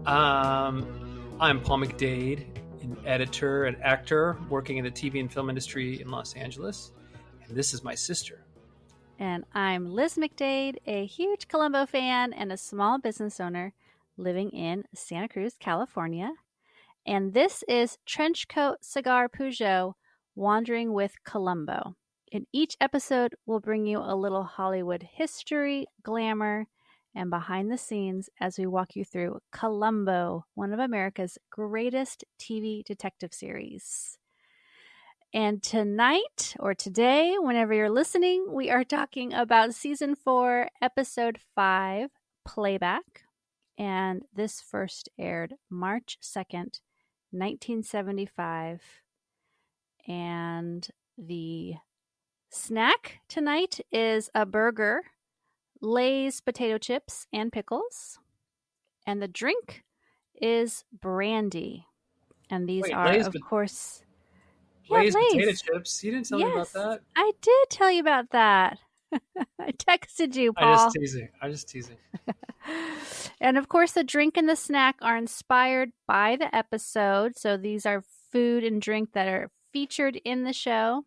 I'm Paul McDade, an editor and actor working in the TV and film industry in Los Angeles. And this is my sister. And I'm Liz McDade, a huge Columbo fan and a small business owner living in Santa Cruz, California. And this is Trenchcoat Cigar Peugeot, Wandering with Columbo. In each episode, we'll bring you a little Hollywood history, glamour, and behind the scenes as we walk you through Columbo, one of America's greatest TV detective series. And tonight, or today, whenever you're listening, we are talking about Season 4, Episode 5, Playback. And this first aired March 2nd, 1975. And the snack tonight is a burger, Lay's potato chips and pickles. And the drink is brandy. And these are, Lay's of course... Lay's potato chips. You didn't tell me about that. I did tell you about that. I texted you, Paul. I'm just teasing. And of course, the drink and the snack are inspired by the episode. So these are food and drink that are featured in the show.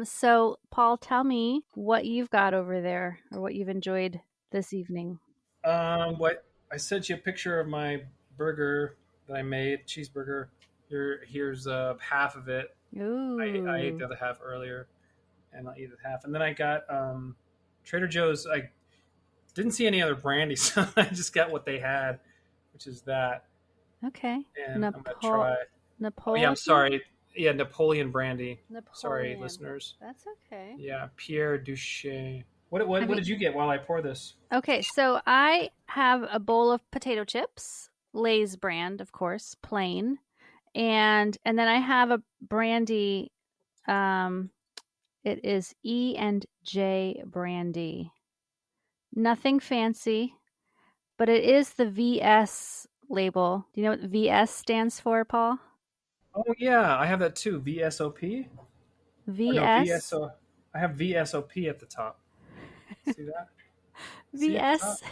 So, Paul, tell me what you've got over there or what you've enjoyed this evening. What I sent you a picture of my burger that I made, cheeseburger. Here's half of it. Ooh. I ate the other half earlier, and I'll eat the half. And then I got Trader Joe's. I didn't see any other brandy, so I just got what they had, which is that. Okay. And I'm gonna try. Napoleon. Oh, yeah, I'm sorry. Yeah, Napoleon brandy. Napoleon. Sorry, listeners. That's okay. Yeah, Pierre Duché. What did you get while I pour this? Okay, so I have a bowl of potato chips, Lay's brand, of course, plain. And then I have a brandy. It is E&J brandy. Nothing fancy, but it is the VS label. Do you know what VS stands for, Paul? Oh yeah, I have that too. VSOP. VS. I have VSOP at the top. See that? VS.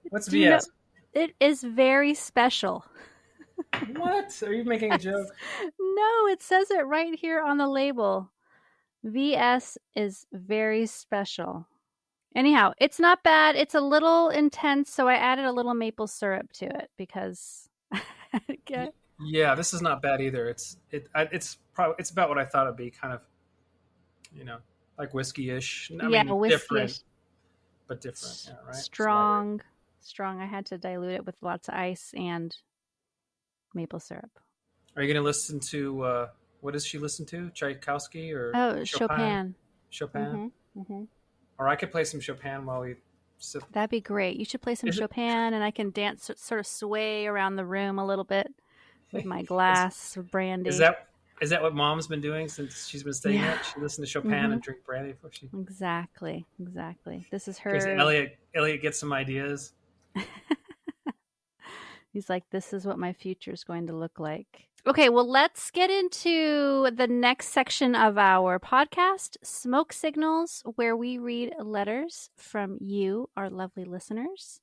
What's VS? It is very special. What? Are you making a joke? No, it says it right here on the label. VS is very special. Anyhow, it's not bad. It's a little intense, so I added a little maple syrup to it because. Yeah, this is not bad either. It's about what I thought it'd be, kind of, like whiskey-ish. Whiskey-ish. Different, but different. Yeah, right. Strong. I had to dilute it with lots of ice and maple syrup. Are you going to listen to what does she listen to? Tchaikovsky or Chopin? Chopin. Mm-hmm. Or I could play some Chopin while we sip. That'd be great. You should play some Chopin, and I can dance, sort of sway around the room a little bit with my glass of brandy. Is that what Mom's been doing since she's been staying here? She listened to Chopin and drink brandy before she. Exactly. This is her. Because Elliot gets some ideas. He's like, this is what my future is going to look like. Okay, well, let's get into the next section of our podcast, Smoke Signals, where we read letters from you, our lovely listeners.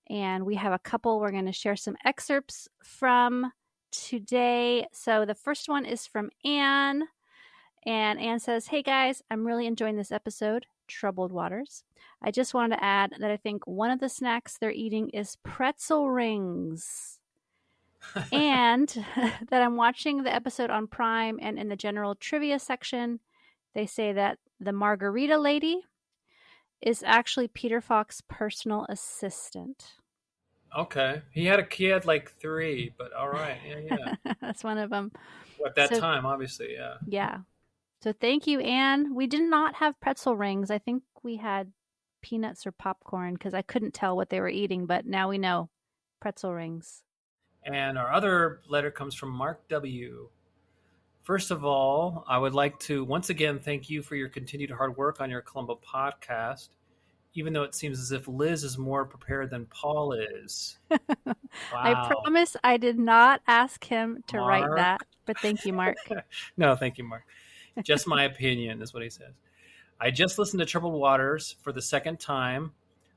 And we have a couple we're going to share some excerpts from today. So the first one is from Anne. And Anne says, "Hey guys, I'm really enjoying this episode, Troubled Waters. I just wanted to add that I think one of the snacks they're eating is pretzel rings. And that I'm watching the episode on Prime, and in the general trivia section, they say that the margarita lady is actually Peter Falk's personal assistant." Okay. He had like 3, but all right. Yeah. That's one of them. At that time, obviously, yeah. Yeah. So thank you, Anne. We did not have pretzel rings. I think we had peanuts or popcorn because I couldn't tell what they were eating, but now we know. Pretzel rings. And our other letter comes from Mark W. "First of all, I would like to once again thank you for your continued hard work on your Columbo podcast, even though it seems as if Liz is more prepared than Paul is." Wow. I promise I did not ask him to write that, but thank you, Mark. No, thank you, Mark. Just my opinion is what he says. "I just listened to Troubled Waters for the second time.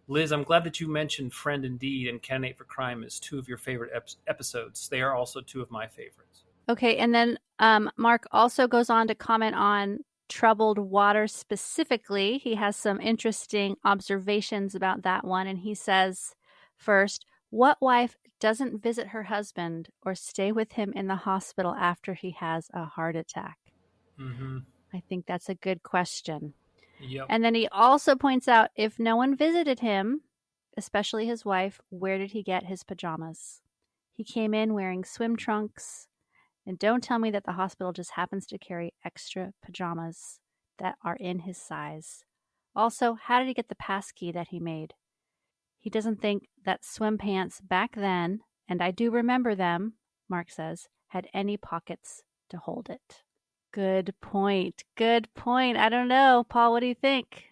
Liz, I'm glad that you mentioned Friend Indeed and Candidate for Crime as two of your favorite episodes. They are also two of my favorites. Okay, and then Mark also goes on to comment on Troubled Water specifically. He has some interesting observations about that one, and he says, first, what wife doesn't visit her husband or stay with him in the hospital after he has a heart attack? Mm-hmm. I think that's a good question. Yep. And then he also points out, if no one visited him, especially his wife, where did he get his pajamas? He came in wearing swim trunks. And don't tell me that the hospital just happens to carry extra pajamas that are in his size. Also, how did he get the passkey that he made? He doesn't think that swim pants back then, and I do remember them, Mark says, had any pockets to hold it. Good point. Good point. I don't know. Paul, what do you think?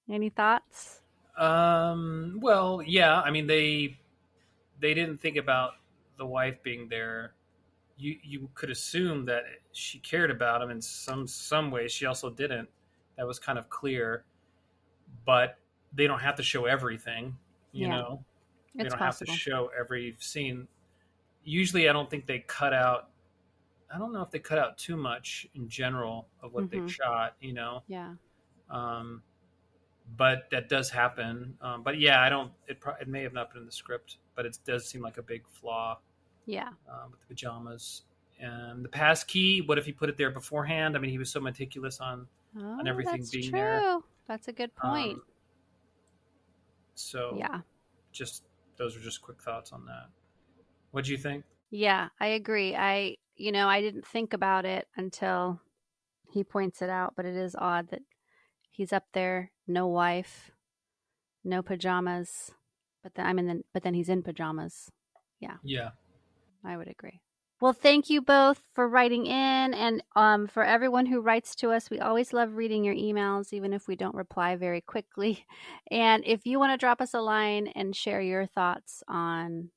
Any thoughts? Well, yeah. I mean, they didn't think about the wife being there. You could assume that she cared about him in some ways. She also didn't. That was kind of clear. But they don't have to show everything. You know, they don't have to show every scene. Usually, I don't think they cut out. I don't know if they cut out too much in general of what they shot. You know. Yeah. But that does happen. But yeah, I don't. It may have not been in the script, but it does seem like a big flaw. Yeah. With the pajamas and the pass key. What if he put it there beforehand? I mean, he was so meticulous on everything being true. there. That's a good point. So yeah, those are just quick thoughts on that. What do you think? Yeah, I agree. I didn't think about it until he points it out, but it is odd that he's up there, no wife, no pajamas, but then he's in pajamas. Yeah. Yeah. I would agree. Well, thank you both for writing in, and for everyone who writes to us. We always love reading your emails, even if we don't reply very quickly. And if you want to drop us a line and share your thoughts on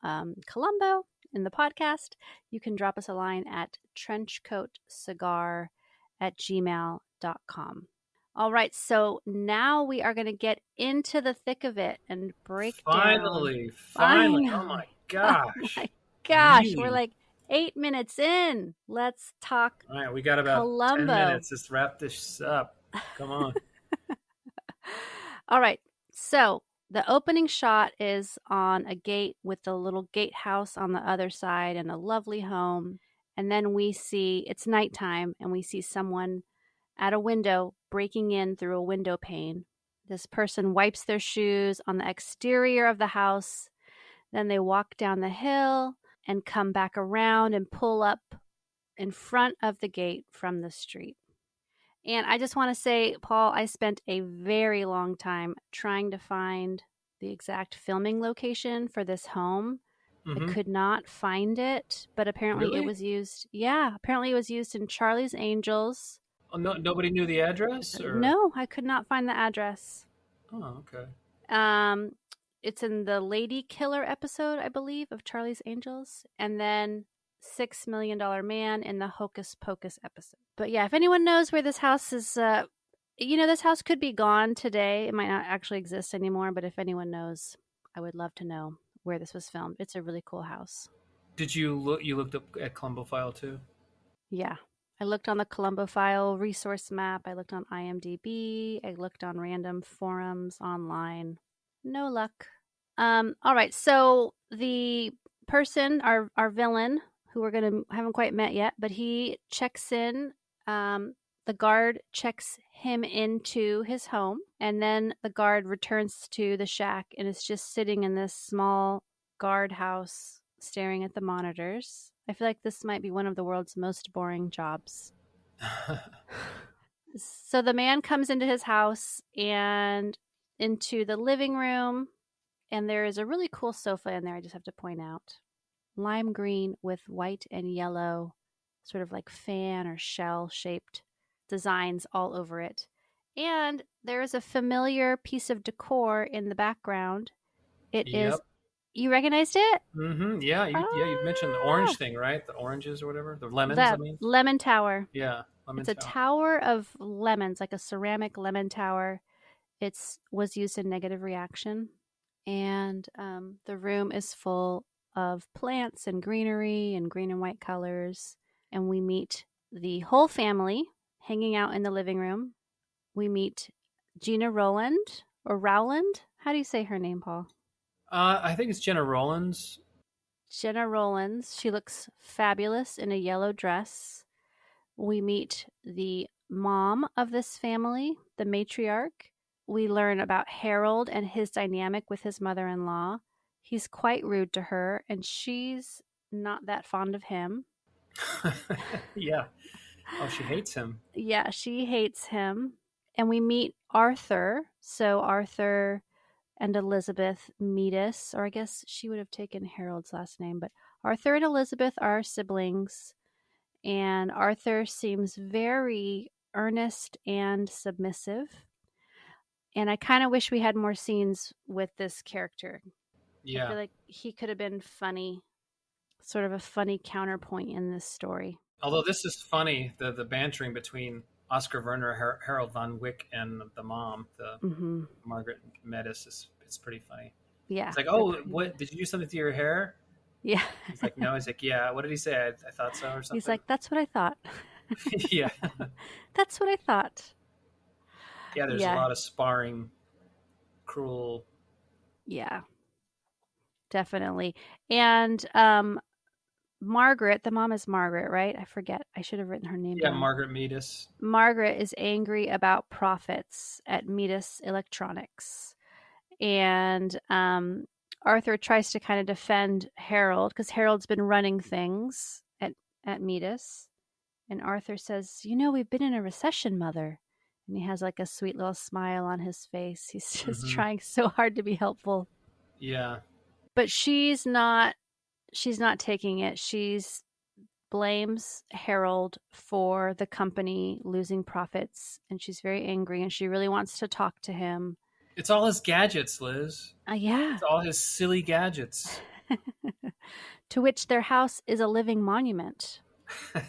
Columbo in the podcast, you can drop us a line at trenchcoatcigar@gmail.com. All right, so now we are going to get into the thick of it and break Finally. down. Oh my gosh. Oh my gosh, really? We're like 8 minutes in. Let's talk. All right, we got about Columbo. 10 minutes. Let's wrap this up. Come on. All right, so the opening shot is on a gate with the little gatehouse on the other side and a lovely home. And then we see it's nighttime and we see someone at a window breaking in through a window pane. This person wipes their shoes on the exterior of the house. Then they walk down the hill and come back around and pull up in front of the gate from the street. And I just want to say, Paul, I spent a very long time trying to find the exact filming location for this home. I could not find it, but apparently it was used. Yeah, apparently it was used in Charlie's Angels. Oh, no, nobody knew the address? Or? No, I could not find the address. Oh, okay. It's in the Lady Killer episode, I believe, of Charlie's Angels, and then $6 Million Man in the Hocus Pocus episode. But yeah, if anyone knows where this house is, this house could be gone today. It might not actually exist anymore, but if anyone knows, I would love to know where this was filmed. It's a really cool house. Did you looked up at Columbo File too? Yeah. I looked on the Columbo File resource map. I looked on IMDb. I looked on random forums online. No luck. All right. So the person, our villain, who haven't quite met yet, but he checks in. The guard checks him into his home, and then the guard returns to the shack and is just sitting in this small guardhouse staring at the monitors. I feel like this might be one of the world's most boring jobs. So the man comes into his house and into the living room, and there is a really cool sofa in there, I just have to point out. Lime green with white and yellow, sort of like fan or shell shaped designs all over it. And there is a familiar piece of decor in the background. It is. You recognized it? Mm-hmm. Yeah, you mentioned the orange thing, right? The oranges or whatever. The lemons, Lemon tower. Yeah. It's a tower of lemons, like a ceramic lemon tower. It was used in negative reaction. And the room is full of plants and greenery and green and white colors. And we meet the whole family hanging out in the living room. We meet Gena Rowland or Rowland. How do you say her name, Paul? I think it's Gena Rowlands. Gena Rowlands. She looks fabulous in a yellow dress. We meet the mom of this family, the matriarch. We learn about Harold and his dynamic with his mother-in-law. He's quite rude to her, and she's not that fond of him. Yeah. Oh, she hates him. Yeah, she hates him. And we meet Arthur. So Arthur and Elizabeth meet us, or I guess she would have taken Harold's last name, but Arthur and Elizabeth are siblings. And Arthur seems very earnest and submissive. And I kind of wish we had more scenes with this character. Yeah. I feel like he could have been funny, sort of a funny counterpoint in this story. Although this is funny, the bantering between Oskar Werner, Harold von Wick, and the mom, the Margaret Metis, it's pretty funny. Yeah. It's like, oh, what did you do something to your hair? Yeah. He's like, no. He's like, yeah. What did he say? I thought so, or something. He's like, that's what I thought. Yeah. That's what I thought. Yeah, there's a lot of sparring, cruel. Yeah. Definitely. And Margaret, the mom is Margaret, right? I forget. I should have written her name down. Margaret Metis. Margaret is angry about profits at Metis Electronics. And Arthur tries to kind of defend Harold because Harold's been running things at Metis. And Arthur says, we've been in a recession, Mother. And he has like a sweet little smile on his face. He's just trying so hard to be helpful. Yeah. But she's not taking it. She's blames Harold for the company losing profits, and she's very angry, and she really wants to talk to him. It's all his gadgets, Liz. Yeah. It's all his silly gadgets. To which their house is a living monument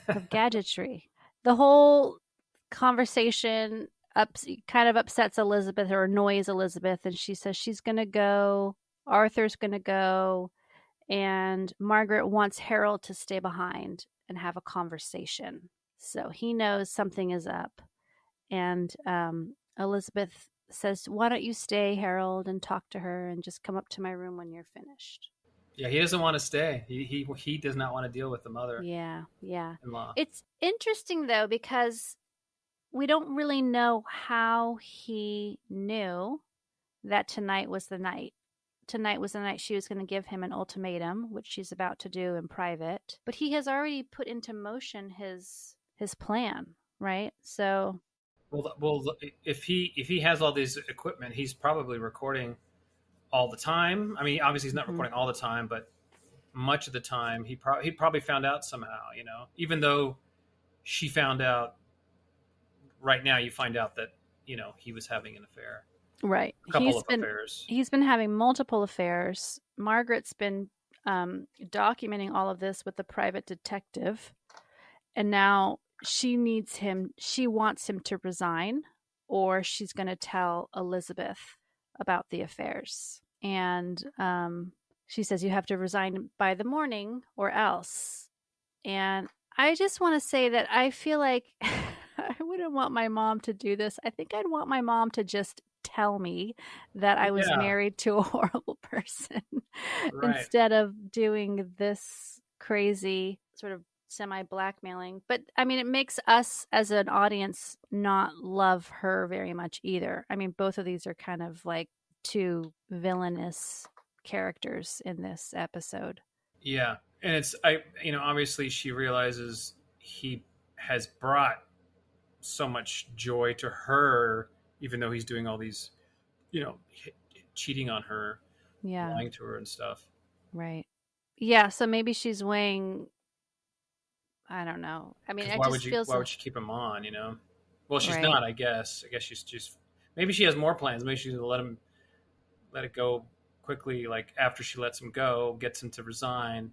of gadgetry. The whole conversation kind of upsets Elizabeth or annoys Elizabeth, and she says she's going to go. Arthur's going to go. And Margaret wants Harold to stay behind and have a conversation. So he knows something is up. And Elizabeth says, why don't you stay, Harold, and talk to her and just come up to my room when you're finished. Yeah, he doesn't want to stay. He does not want to deal with the mother. Yeah. In-law. It's interesting, though, because we don't really know how he knew that tonight was the night. Tonight was the night she was going to give him an ultimatum, which she's about to do in private. But he has already put into motion his plan, right? So, well, if he has all these equipment, he's probably recording all the time. I mean, obviously he's not recording all the time, but much of the time he probably found out somehow. Even though she found out. Right now, you find out that he was having an affair. Right. A couple of affairs. He's been having multiple affairs. Margaret's been documenting all of this with the private detective. And now she needs him. She wants him to resign, or she's going to tell Elizabeth about the affairs. And she says, you have to resign by the morning or else. And I just want to say that I feel like I wouldn't want my mom to do this. I think I'd want my mom to just tell me that I was married to a horrible person instead of doing this crazy sort of semi-blackmailing. But I mean, it makes us as an audience not love her very much either. I mean, both of these are kind of like two villainous characters in this episode. Yeah. And it's, obviously she realizes he has brought so much joy to her, even though he's doing all these, cheating on her, lying to her and stuff. Right. Yeah. So maybe she's weighing, I don't know. I mean, why would she keep him on, Well, she's not, I guess. I guess she's just, maybe she has more plans. Maybe she's going to let it go quickly. Like after she lets him go, gets him to resign,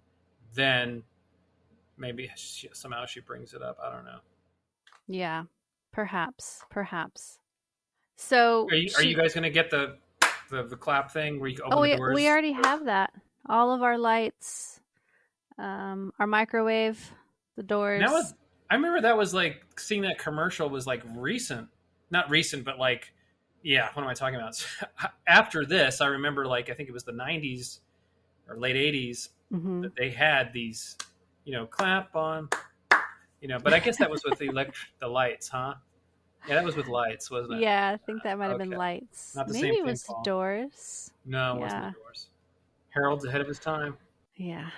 then maybe somehow she brings it up. I don't know. Yeah. Perhaps. So Are you guys going to get the clap thing where you can open the doors? we already have that. All of our lights, our microwave, the doors. I remember that was like seeing that commercial was like recent, not recent, but like, yeah. What am I talking about? After this, I remember like I think it was the '90s or late '80s Mm-hmm. that they had these, clap on, But I guess that was with the lights, huh? Yeah, that was with lights, wasn't it? Yeah, I think that might have been Okay, lights. not the Maybe same it thing, was Paul. doors. No, it wasn't Yeah. the doors. Harold's ahead of his time. Yeah.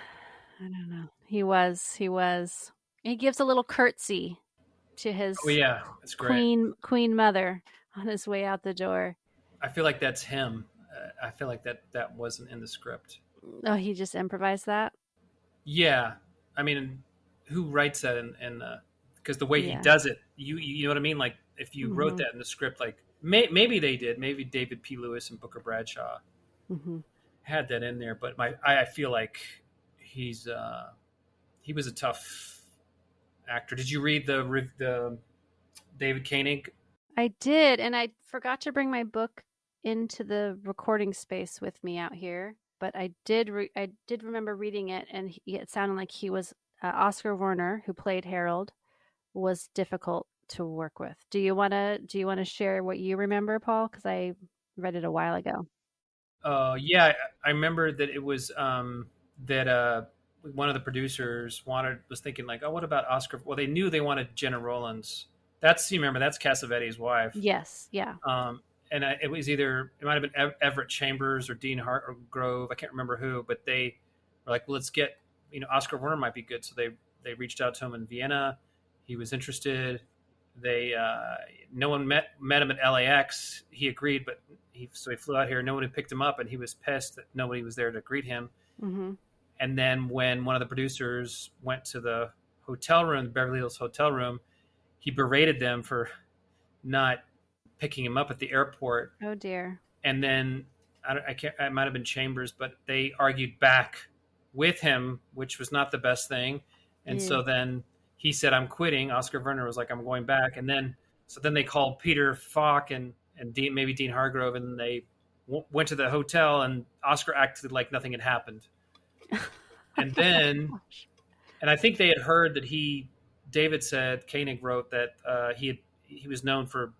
I don't know. He was. He gives a little curtsy to his Oh yeah, it's great. queen mother on his way out the door. I feel like that's him. I feel like that wasn't in the script. Oh, he just improvised that? Yeah, I mean, who writes that? And because the way he Yeah. does it, you know what I mean. Like if you wrote that in the script, like maybe they did. Maybe David P. Lewis and Booker Bradshaw had that in there. But I feel like he was a tough actor. Did you read the David Koenig? I did, and I forgot to bring my book into the recording space with me out here. But I did remember reading it, and it sounded like he was Oskar Werner, who played Harold, was difficult to work with. Do you want to share what you remember, Paul? Because I read it a while ago. Yeah, I remember that it was that one of the producers was thinking like, oh, what about Oscar? Well, they knew they wanted Gena Rowlands. You remember that's Cassavetes' wife. Yes, yeah. And it might have been Everett Chambers or Dean Grove. I can't remember who, but they were like, well, let's get, Oskar Werner might be good. So they reached out to him in Vienna. He was interested. No one met him at LAX. He agreed, but so he flew out here. No one had picked him up, and he was pissed that nobody was there to greet him. Mm-hmm. And then when one of the producers went to the hotel room, the Beverly Hills hotel room, he berated them for not picking him up at the airport. Oh dear. And then it might have been Chambers, but they argued back with him, which was not the best thing. And so then he said, I'm quitting. Oskar Werner was like, I'm going back. And then they called Peter Falk and maybe Dean Hargrove, and they went to the hotel, and Oskar acted like nothing had happened. And then, and I think they had heard that David said, Koenig wrote that he was known for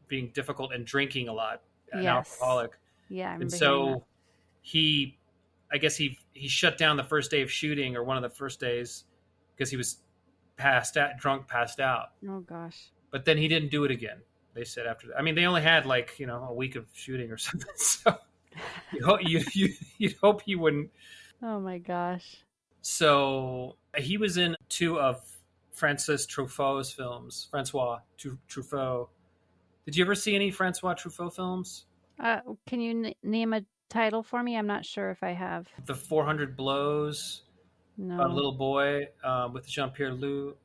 being difficult and drinking a lot, an alcoholic. Yeah, I remember. And so I guess he shut down the first day of shooting, or one of the first days, because he was passed out. Oh gosh. But then he didn't do it again. They said after that. I mean, they only had like, a week of shooting or something. So you'd hope he wouldn't. Oh my gosh. So he was in 2 of Francis Truffaut's films. Francois Truffaut. Did you ever see any Francois Truffaut films? Can you name a title for me? I'm not sure if I have. The 400 Blows. No. About a little boy with Jean-Pierre Lou.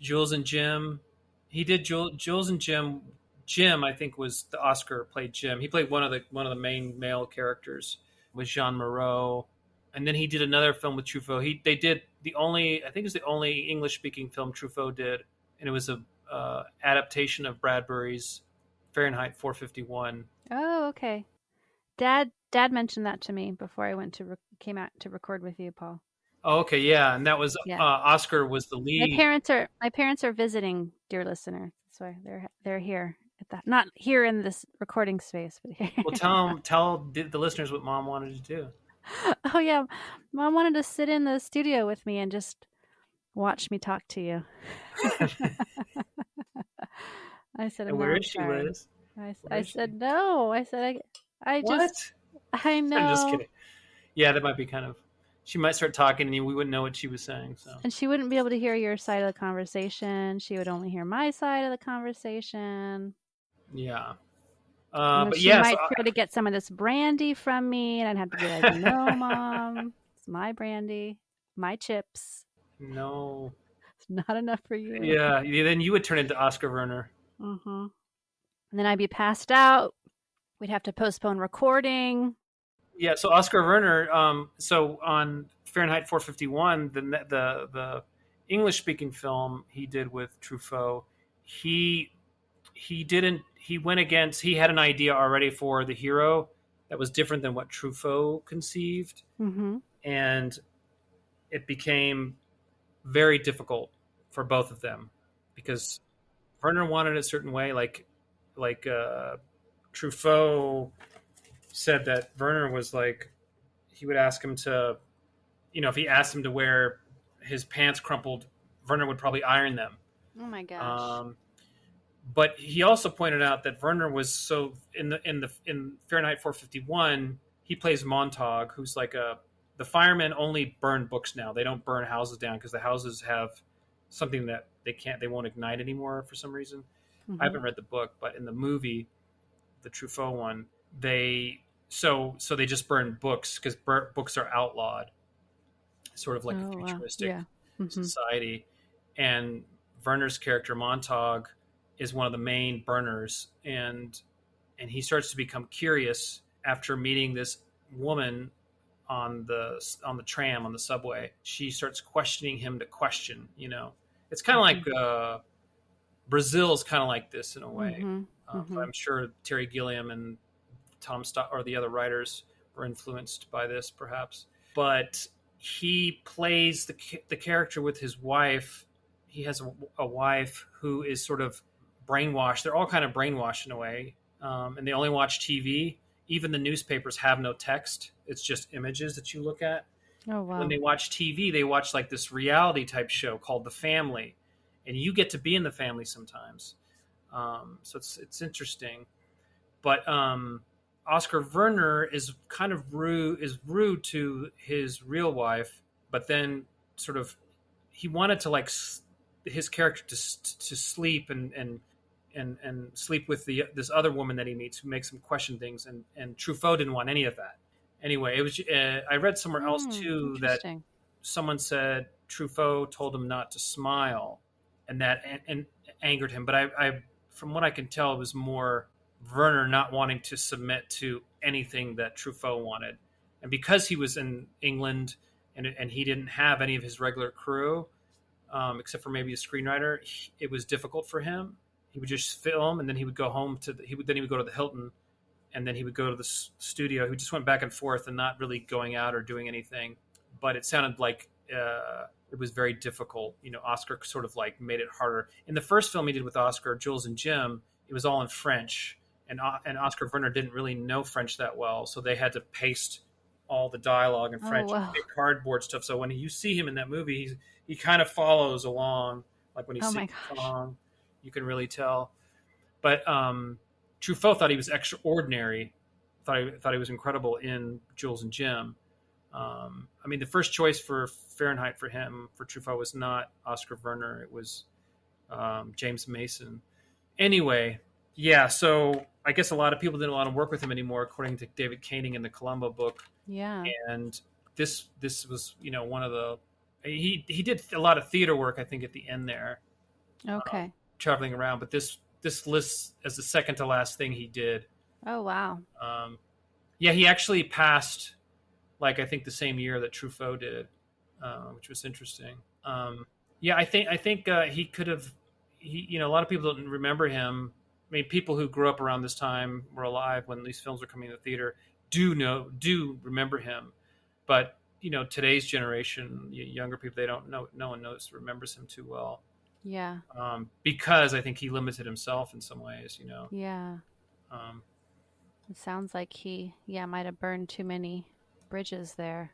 Jules and Jim. He did Jules and Jim. Jim, I think, was the Oscar played Jim. He played one of the main male characters with Jean Moreau. And then he did another film with Truffaut. They did I think it was the only English-speaking film Truffaut did, and it was a adaptation of Bradbury's Fahrenheit 451. Oh, okay. Dad mentioned that to me before I came out to record with you, Paul. Oh, okay, yeah, and that was Oscar was the lead. My parents are visiting, dear listener. That's why they're here at that. Not here in this recording space, but here. Well, tell the listeners what Mom wanted to do. Oh yeah, Mom wanted to sit in the studio with me and just watch me talk to you. I said, and where is she, Liz? I said no. I said I what? just I know. I'm just kidding. Yeah, that might be kind of. She might start talking, and we wouldn't know what she was saying. So. And she wouldn't be able to hear your side of the conversation. She would only hear my side of the conversation. Yeah. But she might try to get some of this brandy from me, and I'd have to be like, "No, Mom, it's my brandy, my chips. No, it's not enough for you." Yeah. Then you would turn into Oskar Werner. Mm-hmm. And then I'd be passed out. We'd have to postpone recording. Yeah, so Oskar Werner. So on Fahrenheit 451, the English-speaking film he did with Truffaut, he he went against, he had an idea already for the hero that was different than what Truffaut conceived. Mm-hmm. And it became very difficult for both of them because Werner wanted it a certain way. Like Truffaut said that Werner was like, he would ask him to, if he asked him to wear his pants crumpled, Werner would probably iron them. Oh my gosh. But he also pointed out that Werner was so in Fahrenheit 451, he plays Montag, who's like the firemen only burn books now. They don't burn houses down because the houses have something that they won't ignite anymore for some reason. Mm-hmm. I haven't read the book, but in the movie, the Truffaut one, they just burn books because books are outlawed, sort of like a futuristic society. And Werner's character Montag is one of the main burners, and he starts to become curious after meeting this woman on the tram, on the subway. She starts questioning him to question. It's kind of like Brazil's kind of like this in a way. I'm sure Terry Gilliam and Tom Stott or the other writers were influenced by this, perhaps. But he plays the character with his wife. He has a wife who is sort of brainwashed. They're all kind of brainwashed in a way, and they only watch TV. Even the newspapers have no text. It's just images that you look at. Oh, wow. When they watch TV, they watch like this reality type show called The Family, and you get to be in the family sometimes. So it's interesting. But Oskar Werner is kind of rude to his real wife, but then sort of he wanted to like his character to sleep and sleep with this other woman that he meets who makes him question things, and Truffaut didn't want any of that. Anyway, it was I read somewhere else too that someone said Truffaut told him not to smile, and that and angered him. But I from what I can tell, it was more Werner not wanting to submit to anything that Truffaut wanted, and because he was in England and he didn't have any of his regular crew, except for maybe a screenwriter, it was difficult for him. He would just film, and then he would go home he would go to the Hilton, and then he would go to the studio. He just went back and forth and not really going out or doing anything. But it sounded like it was very difficult. Oscar sort of like made it harder. In the first film he did with Oscar, Jules and Jim, it was all in French, and Oskar Werner didn't really know French that well, so they had to paste all the dialogue in French, big cardboard stuff. So when you see him in that movie, he kind of follows along, like when he sings the song, you can really tell. But Truffaut thought he was extraordinary. Thought he was incredible in Jules and Jim. I mean, the first choice for Fahrenheit for Truffaut was not Oskar Werner. It was James Mason. Anyway, yeah. So I guess a lot of people didn't want to work with him anymore, according to David Koenig in the Columbo book. Yeah. And this was one of the he did a lot of theater work, I think, at the end there. Okay. Traveling around, but this lists as the second to last thing he did. Oh wow. Yeah, he actually passed, like I think the same year that Truffaut did, which was interesting. Yeah, I think he could have. A lot of people don't remember him. I mean, people who grew up around this time were alive when these films were coming to the theater. Do remember him, but today's generation, younger people, they don't know. No one remembers him too well. Yeah. Because I think he limited himself in some ways. Yeah. It sounds like he might have burned too many bridges there.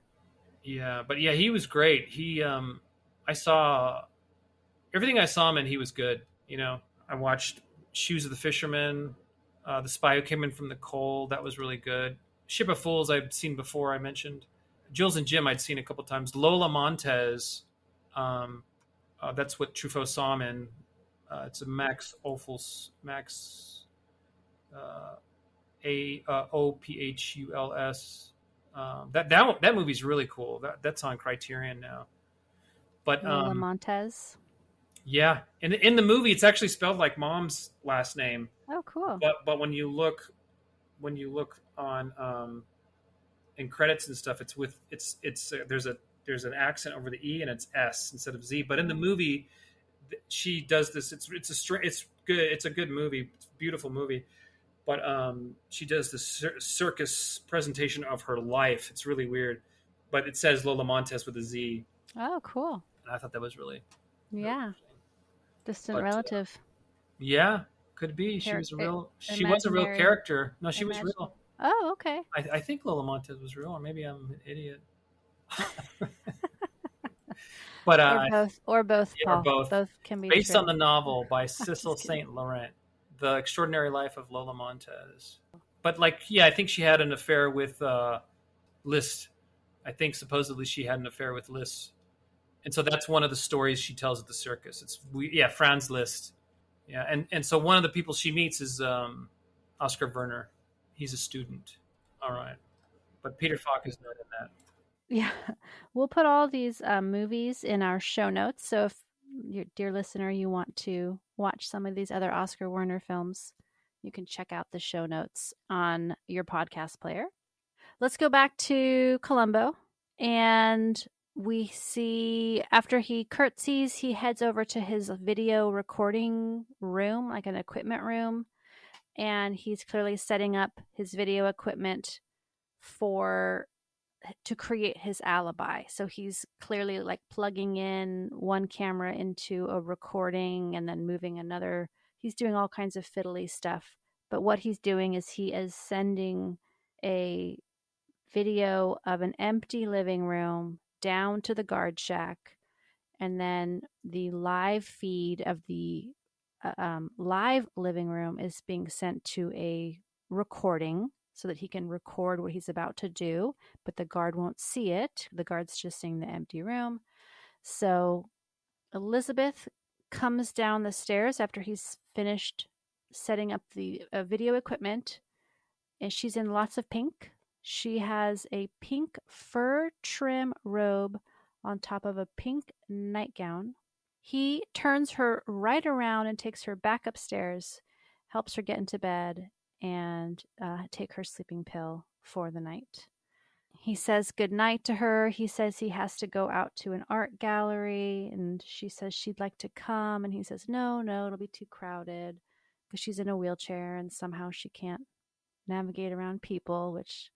Yeah, but yeah, he was great. He I saw everything I saw him in. He was good. I watched Shoes of the Fisherman, The Spy Who Came In From the Cold. That was really good. Ship of Fools I've seen before. I mentioned Jules and Jim I'd seen a couple times. Lola Montez. That's what Truffaut saw him in. It's a Max Ophuls. Ophuls. That movie's really cool. That's on Criterion now. But Lola Montez. Yeah, in the movie, it's actually spelled like Mom's last name. Oh, cool. But when you look on in credits and stuff, there's an accent over the E and it's S instead of Z. But in the movie, she does this. It's good. It's a good movie. It's a beautiful movie. But she does this circus presentation of her life. It's really weird, but it says Lola Montez with a Z, Oh, cool. and I thought that was really, really Yeah. interesting. Distant But relative. yeah, could be. She was a real Imaginary. character. No, she was real. Oh, okay. I think Lola Montez was real, or maybe I'm an idiot. But Or both, yeah, or Paul. both. Both can be Based true. on the novel by Cecil Just kidding. Saint Laurent, The Extraordinary Life of Lola Montez. But like, yeah, I think she had an affair with Liszt. I think supposedly she had an affair with Liszt, and so that's one of the stories she tells at the circus. Franz Liszt. Yeah, and so one of the people she meets is Oskar Werner. He's a student. All right, but Peter Falk is not in that. Yeah. We'll put all these movies in our show notes. So if your dear listener, you want to watch some of these other Oskar Werner films, you can check out the show notes on your podcast player. Let's go back to Columbo. And we see after he curtsies, he heads over to his video recording room, like an equipment room. And he's clearly setting up his video equipment to create his alibi. So he's clearly like plugging in one camera into a recording and then moving another. He's doing all kinds of fiddly stuff. But what he's doing is he is sending a video of an empty living room down to the guard shack. And then the live feed of the live living room is being sent to a recording so that he can record what he's about to do, but the guard won't see it. The guard's just seeing the empty room. So Elizabeth comes down the stairs after he's finished setting up the video equipment, and she's in lots of pink. She has a pink fur trim robe on top of a pink nightgown. He turns her right around and takes her back upstairs, helps her get into bed, and take her sleeping pill for the night. He says goodnight to her. He says he has to go out to an art gallery, and she says she'd like to come, and he says, no, it'll be too crowded, because she's in a wheelchair and somehow she can't navigate around people, which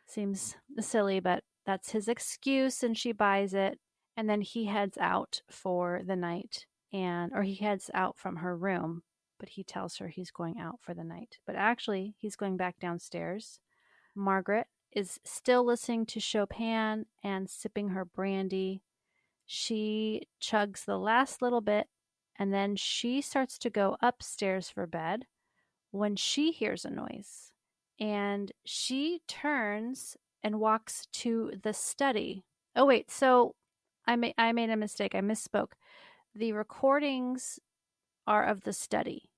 seems silly, but that's his excuse, and she buys it. And then he heads out for the night, or he heads out from her room, but he tells her he's going out for the night. But actually, he's going back downstairs. Margaret is still listening to Chopin and sipping her brandy. She chugs the last little bit, and then she starts to go upstairs for bed when she hears a noise. And she turns and walks to the study. Oh, wait, so I made a mistake. I misspoke. The recordings are of the study,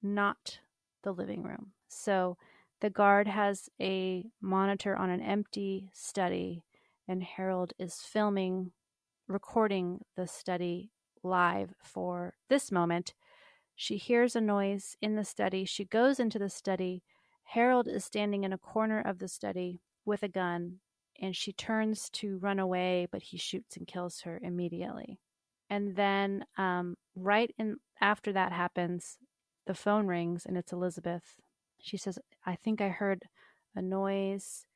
not the living room. So the guard has a monitor on an empty study, and Harold is recording the study live for this moment. She hears a noise in the study. She goes into the study. Harold is standing in a corner of the study with a gun, and she turns to run away, but he shoots and kills her immediately. And then after that happens, the phone rings, and it's Elizabeth. She says, I think I heard a noise.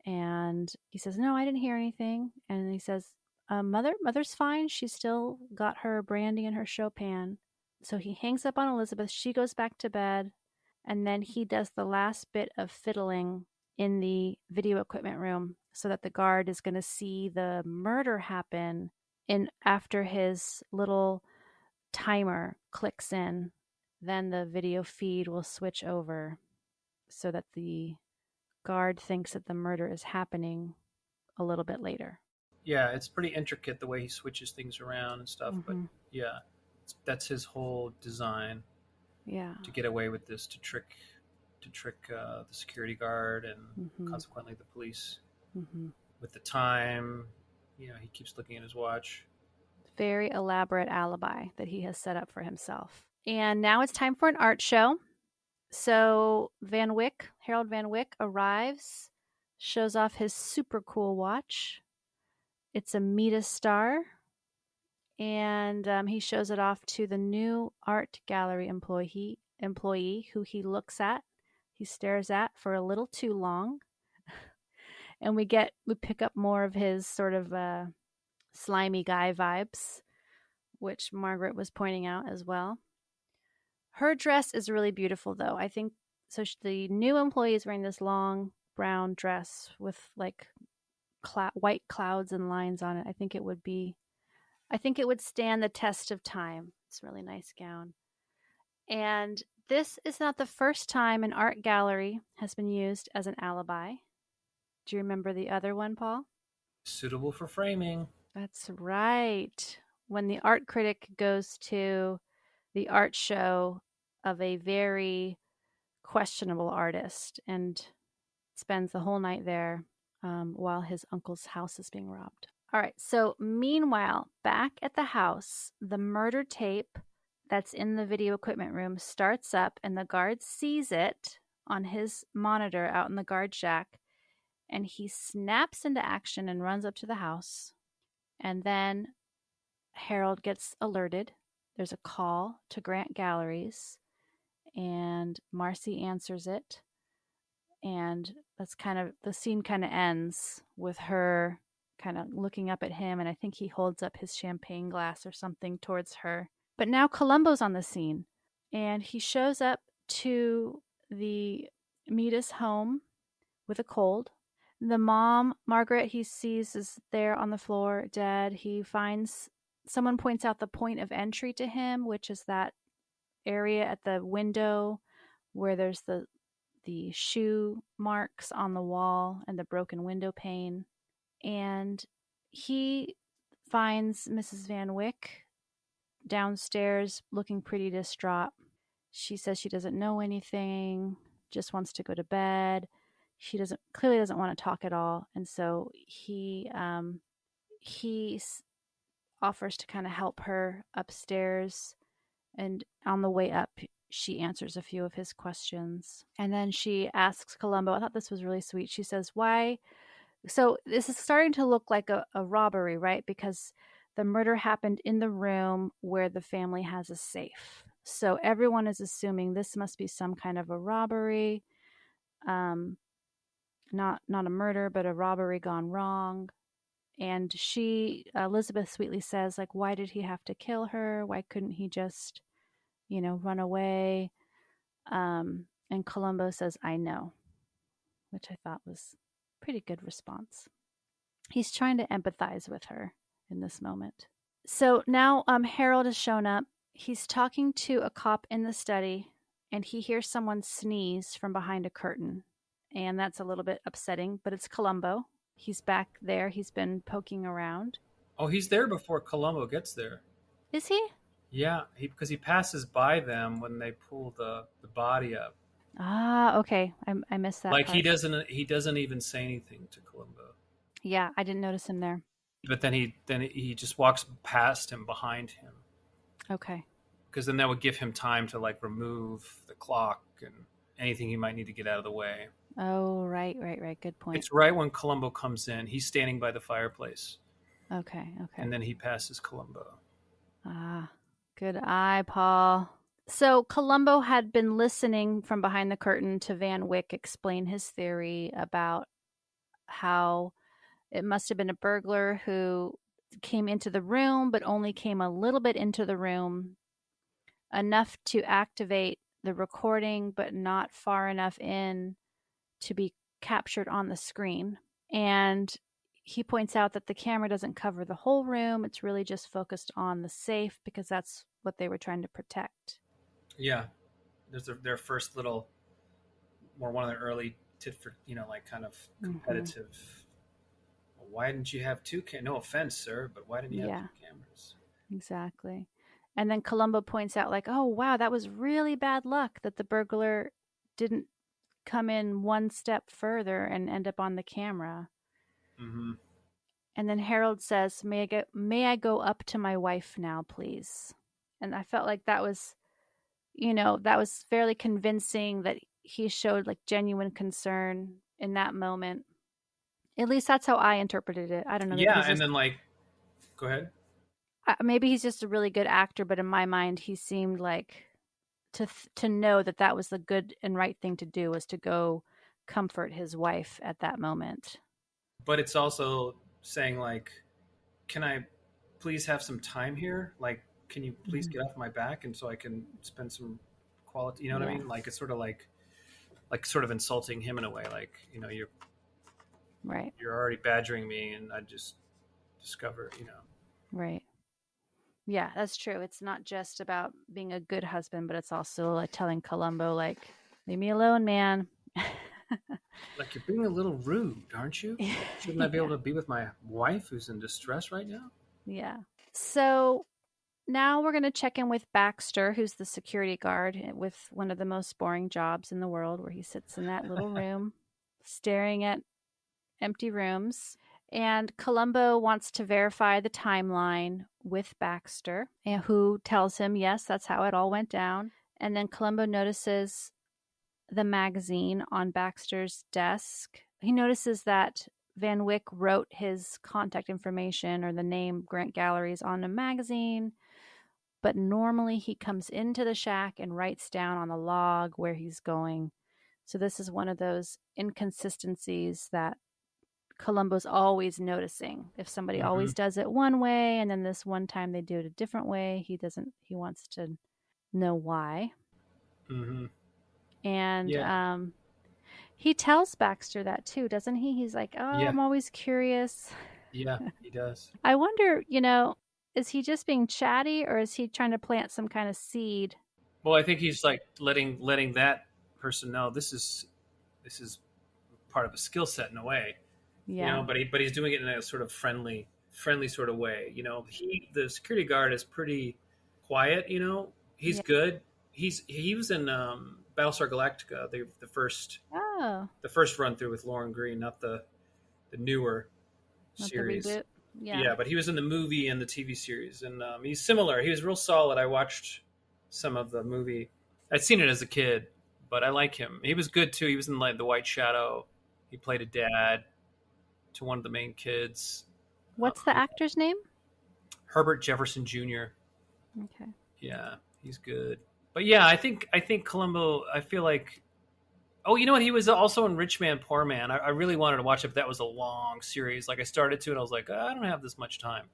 And he says, no, I didn't hear anything. And he says, Mother's fine. She's still got her brandy and her Chopin. So he hangs up on Elizabeth. She goes back to bed. And then he does the last bit of fiddling in the video equipment room so that the guard is going to see the murder happen after his little timer clicks in. Then the video feed will switch over so that the guard thinks that the murder is happening a little bit later. Yeah, it's pretty intricate the way he switches things around and stuff. Mm-hmm. But yeah, that's his whole design. Yeah. To get away with this, to trick the security guard and consequently the police. With the time, he keeps looking at his watch. Very elaborate alibi that he has set up for himself. And now it's time for an art show. So Harold Van Wyck arrives, shows off his super cool watch. It's a Meta Star, and he shows it off to the new art gallery employee who he looks at. He stares at for a little too long, and we pick up more of his sort of slimy guy vibes, which Margaret was pointing out as well. Her dress is really beautiful, though. I think so. The new employee is wearing this long brown dress with like white clouds and lines on it. I think it would stand the test of time. It's a really nice gown. And this is not the first time an art gallery has been used as an alibi. Do you remember the other one, Paul? Suitable for framing. That's right. When the art critic goes to the art show of a very questionable artist and spends the whole night there while his uncle's house is being robbed. All right, so meanwhile, back at the house, the murder tape that's in the video equipment room starts up, and the guard sees it on his monitor out in the guard shack, and he snaps into action and runs up to the house. And then Harold gets alerted. There's a call to Grant Galleries, and Marcy answers it. And that's the scene kind of ends with her kind of looking up at him, and I think he holds up his champagne glass or something towards her. But now Columbo's on the scene, and he shows up to the Mita's home with a cold. The mom, Margaret, he sees is there on the floor, dead. Someone points out the point of entry to him, which is that area at the window where there's the shoe marks on the wall and the broken window pane. And he finds Mrs. Van Wyck downstairs looking pretty distraught. She says she doesn't know anything, just wants to go to bed. She clearly doesn't want to talk at all. And so he offers to kind of help her upstairs. And on the way up, she answers a few of his questions. And then she asks Columbo, I thought this was really sweet. She says, why? So this is starting to look like a robbery, right? Because the murder happened in the room where the family has a safe. So everyone is assuming this must be some kind of a robbery. Not a murder, but a robbery gone wrong. And Elizabeth sweetly says, like, why did he have to kill her? Why couldn't he just, run away? And Columbo says, I know, which I thought was a pretty good response. He's trying to empathize with her in this moment. So now Harold has shown up. He's talking to a cop in the study, and he hears someone sneeze from behind a curtain. And that's a little bit upsetting, but it's Columbo. He's back there. He's been poking around. Oh, he's there before Columbo gets there. Is he? Yeah, because he passes by them when they pull the body up. Ah, okay. I missed that. Like part. he doesn't even say anything to Columbo. Yeah, I didn't notice him there. But then he just walks past him behind him. Okay. Because then that would give him time to like remove the clock and anything he might need to get out of the way. Oh, right. Good point. It's right when Columbo comes in. He's standing by the fireplace. Okay. And then he passes Columbo. Ah, good eye, Paul. So Columbo had been listening from behind the curtain to Van Wyck explain his theory about how it must have been a burglar who came into the room, but only came a little bit into the room, enough to activate the recording, but not far enough in to be captured on the screen. And he points out that the camera doesn't cover the whole room. It's really just focused on the safe because that's what they were trying to protect. Yeah. There's their first little, or one of the early tit for, like kind of competitive. Well, why didn't you have two cameras? No offense, sir, but why didn't you have two cameras? Exactly. And then Columbo points out like, oh, wow, that was really bad luck that the burglar didn't come in one step further and end up on the camera. Mm-hmm. And then Harold says, may I go up to my wife now, please? And I felt like that was, that was fairly convincing that he showed like genuine concern in that moment. At least that's how I interpreted it. I don't know. Yeah, and then like, go ahead. maybe he's just a really good actor, but in my mind, he seemed like to know that that was the good and right thing to do, was to go comfort his wife at that moment. But it's also saying like, can I please have some time here? Like, can you please get off my back and so I can spend some quality, you know what I Yeah. mean? Like, it's sort of like sort of insulting him in a way. Like, Right. you're already badgering me and I just discovered, Right. Yeah, that's true. It's not just about being a good husband, but it's also like telling Columbo, like, leave me alone, man. like you're being a little rude, aren't you? Shouldn't I be able Yeah. to be with my wife who's in distress right now? Yeah. So now we're going to check in with Baxter, who's the security guard with one of the most boring jobs in the world, where he sits in that little room staring at empty rooms. And Columbo wants to verify the timeline with Baxter, who tells him, yes, that's how it all went down. And then Columbo notices the magazine on Baxter's desk. He notices that Van Wyck wrote his contact information or the name Grant Galleries on a magazine, but normally he comes into the shack and writes down on the log where he's going. So this is one of those inconsistencies that Columbo's always noticing. If somebody Mm-hmm. always does it one way and then this one time they do it a different way, he wants to know why. Mm-hmm. And Yeah. he tells Baxter that too, doesn't he? He's like, "Oh, Yeah. I'm always curious." Yeah. He does. I wonder, is he just being chatty, or is he trying to plant some kind of seed? Well, I think he's like letting that person know this is part of a skill set in a way, Yeah. but he's doing it in a sort of friendly sort of way. The security guard is pretty quiet. He's Yeah. good. He was in Battlestar Galactica, the first Oh, the first run through with Lauren Green, not the newer not the series. reboot. Yeah. Yeah, but he was in the movie and the TV series, and he's similar. He was real solid. I watched some of the movie. I'd seen it as a kid, but I like him. He was good too. He was in like The White Shadow. He played a dad to one of the main kids. What's the actor's name? Herbert Jefferson Jr. Okay. Yeah, he's good. But yeah, I think Columbo. I feel like. Oh, you know what? He was also in Rich Man Poor Man. I really wanted to watch it, but that was a long series. Like I started to, and I was like, I don't have this much time.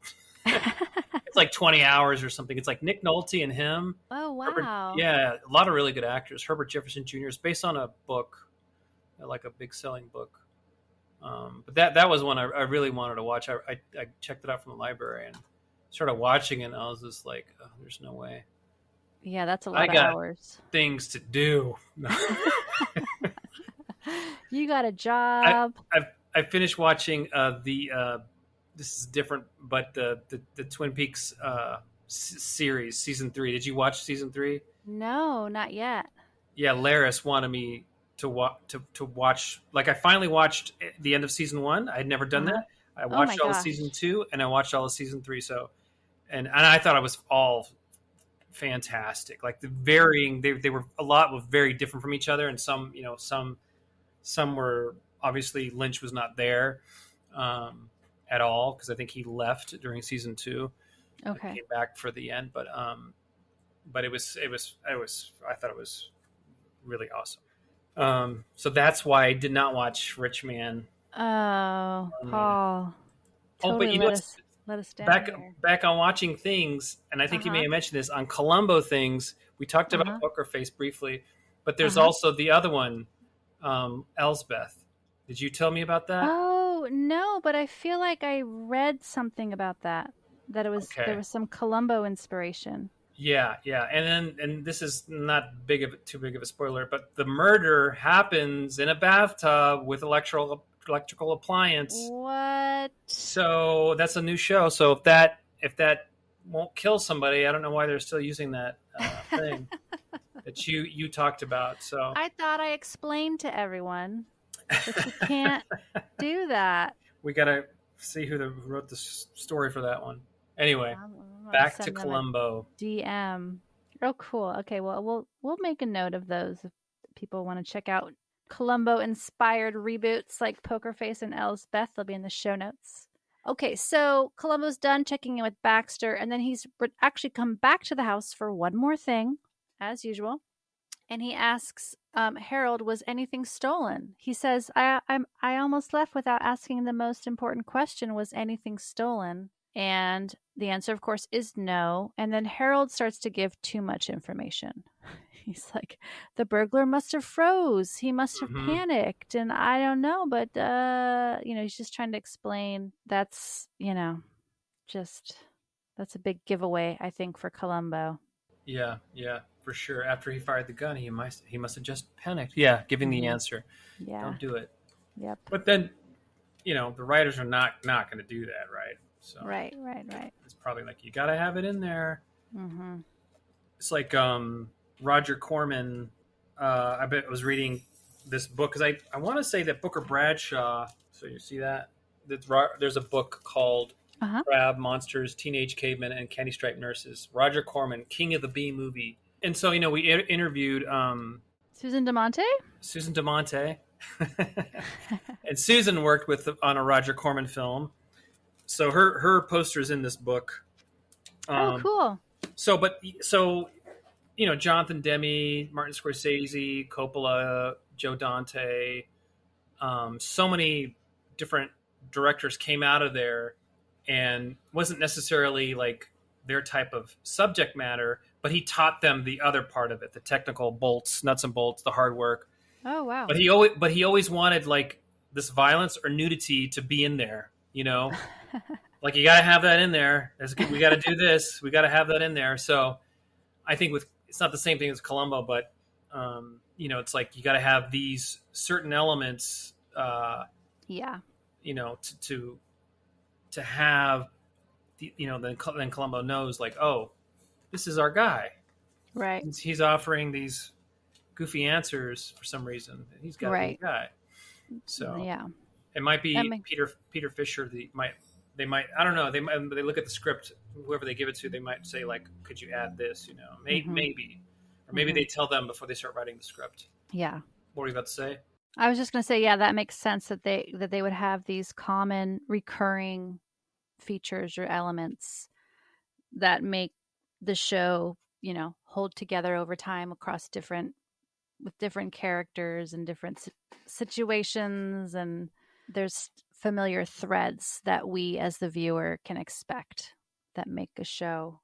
It's like 20 hours or something. It's like Nick Nolte and him. Oh, Herbert, wow. yeah, a lot of really good actors. Herbert Jefferson Jr. is based on a book, like a big selling book. But that was one I really wanted to watch. I checked it out from the library and started watching it, and I was just like, oh, there's no way. Yeah, that's a I lot of got hours. things to do. You got a I, job. I finished watching this is different, but the Twin Peaks series, season 3. Did you watch season 3? No, not yet. Yeah, Laris wanted me to watch. Like I finally watched the end of season 1. I had never done Uh-huh. that. I Oh my watched all of gosh. season 2, and I watched all of season 3. So, and I thought it was all fantastic. Like the varying, they were a lot were very different from each other, and some were obviously Lynch was not there at all because I think he left during season 2. Okay. Came back for the end, but I thought it was really awesome. So that's why I did not watch Rich Man. Oh, Paul. Oh, but Totally you know let us down back here. back on watching things, and I think you may Uh-huh. have mentioned this on Columbo things. We talked Uh-huh. about Poker Face briefly, but there's Uh-huh. also the other one, Elsbeth. Did you tell me about that? Oh, no, but I feel like I read something about that. That there Okay. was some Columbo inspiration. Yeah, and this is not too big of a spoiler, but the murder happens in a bathtub with electrical appliance. What? So that's a new show. So if that won't kill somebody, I don't know why they're still using that thing that you talked about. So I thought I explained to everyone that you can't do that. we gotta see who wrote the story for that one. Anyway, I'm gonna back to send them a Columbo. DM. Oh, cool. Okay, well, we'll make a note of those if people want to check out Columbo inspired reboots like Poker Face and Elsbeth. They'll be in the show notes. Okay, so Columbo's done checking in with Baxter, and then he's actually come back to the house for one more thing, as usual. And he asks Harold, "Was anything stolen?" He says, I almost left without asking the most important question: was anything stolen?" And the answer, of course, is no. And then Harold starts to give too much information. He's like, "The burglar must have froze. He must have panicked. And I don't know, but, he's just trying to explain that's, that's a big giveaway, I think, for Columbo. Yeah, for sure. After he fired the gun, he must have just panicked. Yeah, giving the answer. Yeah. Don't do it. Yep. But then, the writers are not going to do that, right? So Right. it's probably like, you got to have it in there. Mm-hmm. It's like Roger Corman. I was reading this book because I want to say that Booker Bradshaw. So you see that there's a book called Crab Monsters, Teenage Cavemen, and Candy Striped Nurses. Roger Corman, King of the Bee Movie. And so we interviewed Susan DeMonte. And Susan worked on a Roger Corman film. So her poster is in this book. Oh, cool. So Jonathan Demme, Martin Scorsese, Coppola, Joe Dante, so many different directors came out of there, and wasn't necessarily like their type of subject matter, but he taught them the other part of it, the technical nuts and bolts, the hard work. Oh, wow. But he always wanted like this violence or nudity to be in there, like, you got to have that in there. We got to do this. We got to have that in there. So I think it's not the same thing as Columbo, but it's like you got to have these certain elements. Yeah. To have, then Columbo knows, like, oh, this is our guy. Right. He's offering these goofy answers for some reason. He's got to be the guy. So yeah, it might be Peter Fisher. They might, I don't know. They look at the script, whoever they give it to, they might say, like, could you add this? Maybe, or maybe they tell them before they start writing the script. Yeah. What were you about to say? I was just going to say, yeah, that makes sense that they would have these common recurring features or elements that make the show, hold together over time across different characters and different situations, and there's familiar threads that we as the viewer can expect that make a show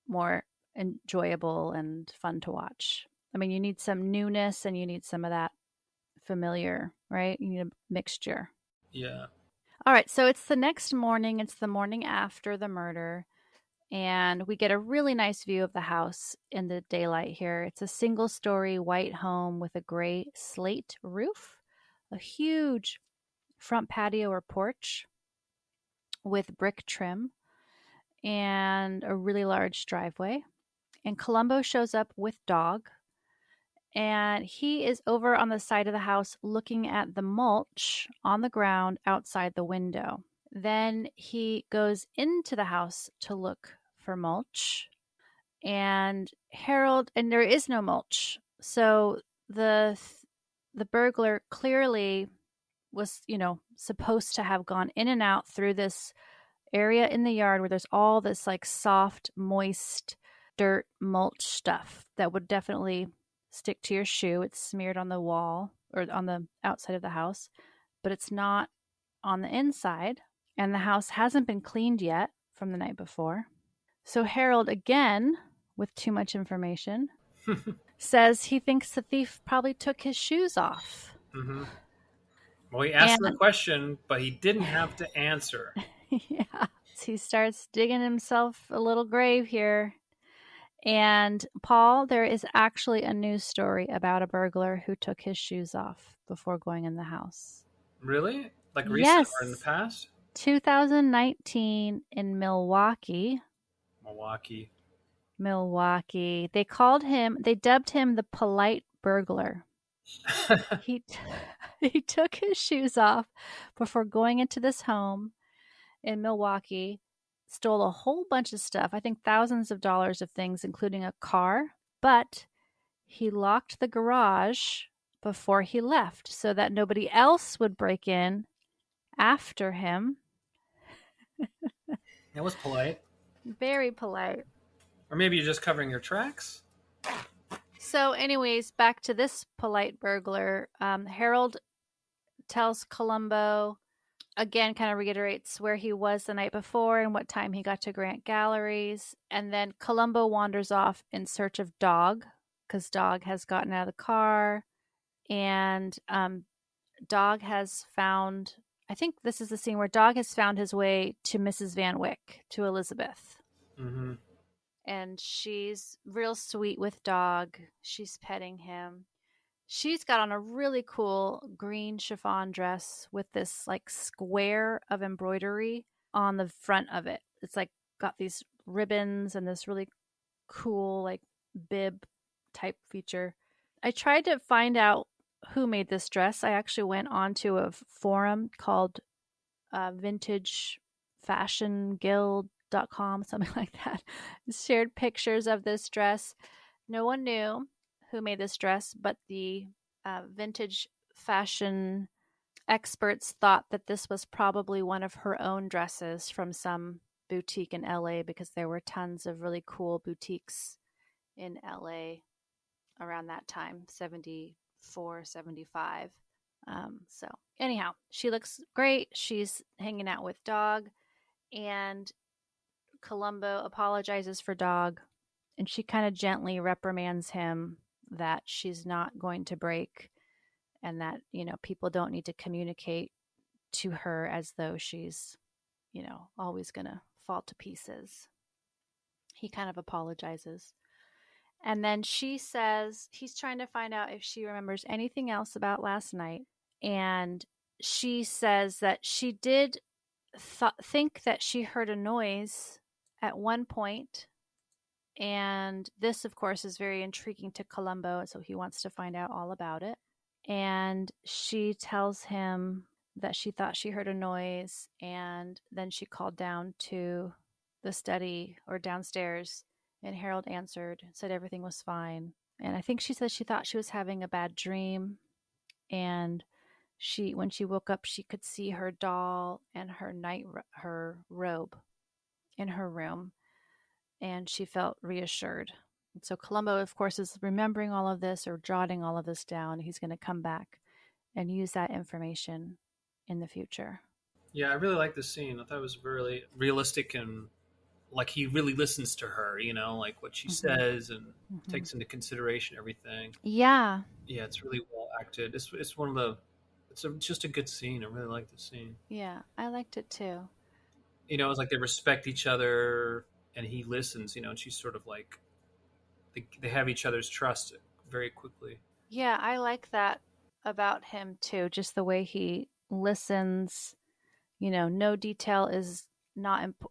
more enjoyable and fun to watch. I mean, you need some newness and you need some of that familiar, right? You need a mixture. Yeah. All right, so it's the next morning. It's the morning after the murder, and we get a really nice view of the house in the daylight here. It's a single-story white home with a gray slate roof, a huge front patio or porch with brick trim, and a really large driveway. And Columbo shows up with dog, and he is over on the side of the house looking at the mulch on the ground outside the window. Then he goes into the house to look for mulch, and there is no mulch. So the burglar clearly was, supposed to have gone in and out through this area in the yard where there's all this like soft, moist dirt mulch stuff that would definitely stick to your shoe. It's smeared on the wall or on the outside of the house, but it's not on the inside. And the house hasn't been cleaned yet from the night before. So Harold, again, with too much information, says he thinks the thief probably took his shoes off. Mm-hmm. Well, he asked the question, but he didn't have to answer. Yeah. So he starts digging himself a little grave here. And Paul, there is actually a news story about a burglar who took his shoes off before going in the house. Really? Like recent or in the past? 2019 in Milwaukee. They dubbed him the polite burglar. He took his shoes off before going into this home in Milwaukee, stole a whole bunch of stuff, I think thousands of dollars of things, including a car, but he locked the garage before he left so that nobody else would break in after him. That was polite. Very polite. Or maybe you're just covering your tracks? So, anyways, back to this polite burglar. Harold tells Columbo, again, kind of reiterates where he was the night before and what time he got to Grant Galleries. And then Columbo wanders off in search of Dog, because Dog has gotten out of the car. And Dog has found, I think this is the scene where Dog has found his way to Mrs. Van Wyck, to Elizabeth. Mm-hmm. And she's real sweet with Dog. She's petting him. She's got on a really cool green chiffon dress with this like square of embroidery on the front of it. It's like got these ribbons and this really cool like bib type feature. I tried to find out who made this dress. I actually went onto a forum called vintagefashionguild.com, something like that. Shared pictures of this dress. No one knew who made this dress, but the vintage fashion experts thought that this was probably one of her own dresses from some boutique in LA, because there were tons of really cool boutiques in LA around that time, 74, 75. So anyhow, she looks great. She's hanging out with Dog, and Columbo apologizes for Dog, and she kind of gently reprimands him that she's not going to break, and that, you know, people don't need to communicate to her as though she's, you know, always going to fall to pieces. He kind of apologizes. And then she says he's trying to find out if she remembers anything else about last night. And she says that she did think that she heard a noise at one point. And this, of course, is very intriguing to Columbo, so he wants to find out all about it. And she tells him that she thought she heard a noise, and then she called down to the study or downstairs, and Harold answered, said everything was fine. And I think she said she thought she was having a bad dream, and when she woke up, she could see her doll and her robe in her room, and she felt reassured. So Columbo, of course, is remembering all of this or jotting all of this down. He's going to come back and use that information in the future. Yeah, I really like this scene. I thought it was really realistic, and like he really listens to her, you know, like what she says, and takes into consideration everything. Yeah. Yeah, it's really well acted. It's one of the just a good scene. I really like the scene. Yeah, I liked it too. You know, it's like they respect each other, and he listens, you know, and she's sort of like they have each other's trust very quickly. Yeah, I like that about him too. Just the way he listens. You know, no detail is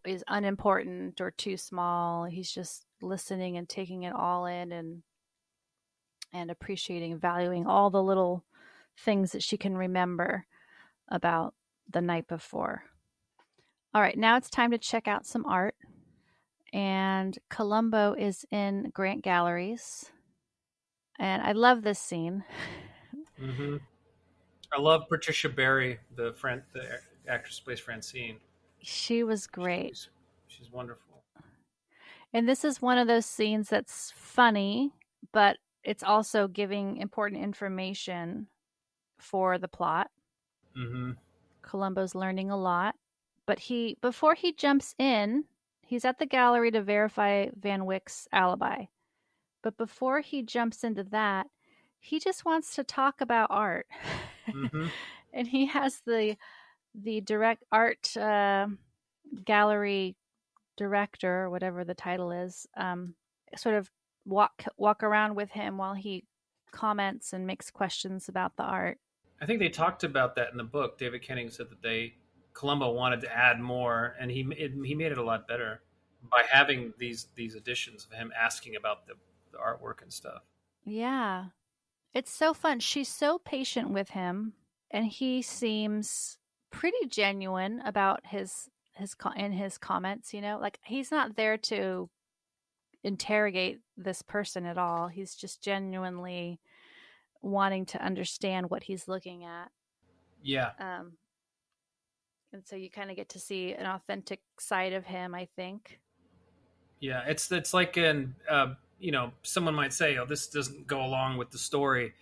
is unimportant or too small. He's just listening and taking it all in, and appreciating, valuing all the little things that she can remember about the night before. All right, now it's time to check out some art. And Columbo is in Grant Galleries. And I love this scene. Mm-hmm. I love Patricia Barry, the actress who plays Francine. She was great. She's wonderful. And this is one of those scenes that's funny, but it's also giving important information for the plot. Mm-hmm. Columbo's learning a lot. But before he jumps in, he's at the gallery to verify Van Wyck's alibi. But before he jumps into that, he just wants to talk about art. Mm-hmm. And he has the direct art gallery director, or whatever the title is, sort of walk around with him while he comments and makes questions about the art. I think they talked about that in the book. David Kenning said that Columbo wanted to add more, and he made it a lot better by having these additions of him asking about the artwork and stuff. Yeah, it's so fun. She's so patient with him, and he seems pretty genuine about his comments. You know, like he's not there to interrogate this person at all. He's just genuinely wanting to understand what he's looking at. Yeah. And so you kind of get to see an authentic side of him, I think. Yeah, it's like in someone might say, "Oh, this doesn't go along with the story,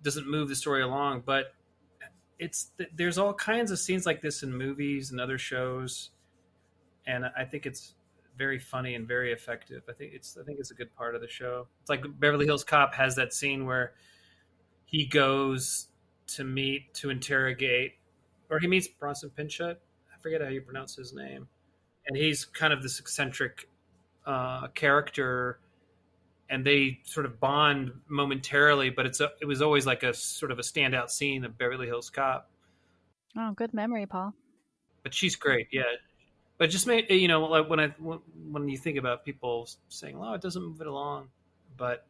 doesn't move the story along," but there's all kinds of scenes like this in movies and other shows, and I think it's very funny and very effective. I think it's a good part of the show. It's like Beverly Hills Cop has that scene where he goes to interrogate, or he meets Bronson Pinchot. I forget how you pronounce his name, and he's kind of this eccentric character, and they sort of bond momentarily, but it was always like a sort of a standout scene of Beverly Hills Cop. Oh, good memory, Paul. But she's great, yeah. But just like when you think about people saying, "Oh, it doesn't move it along," but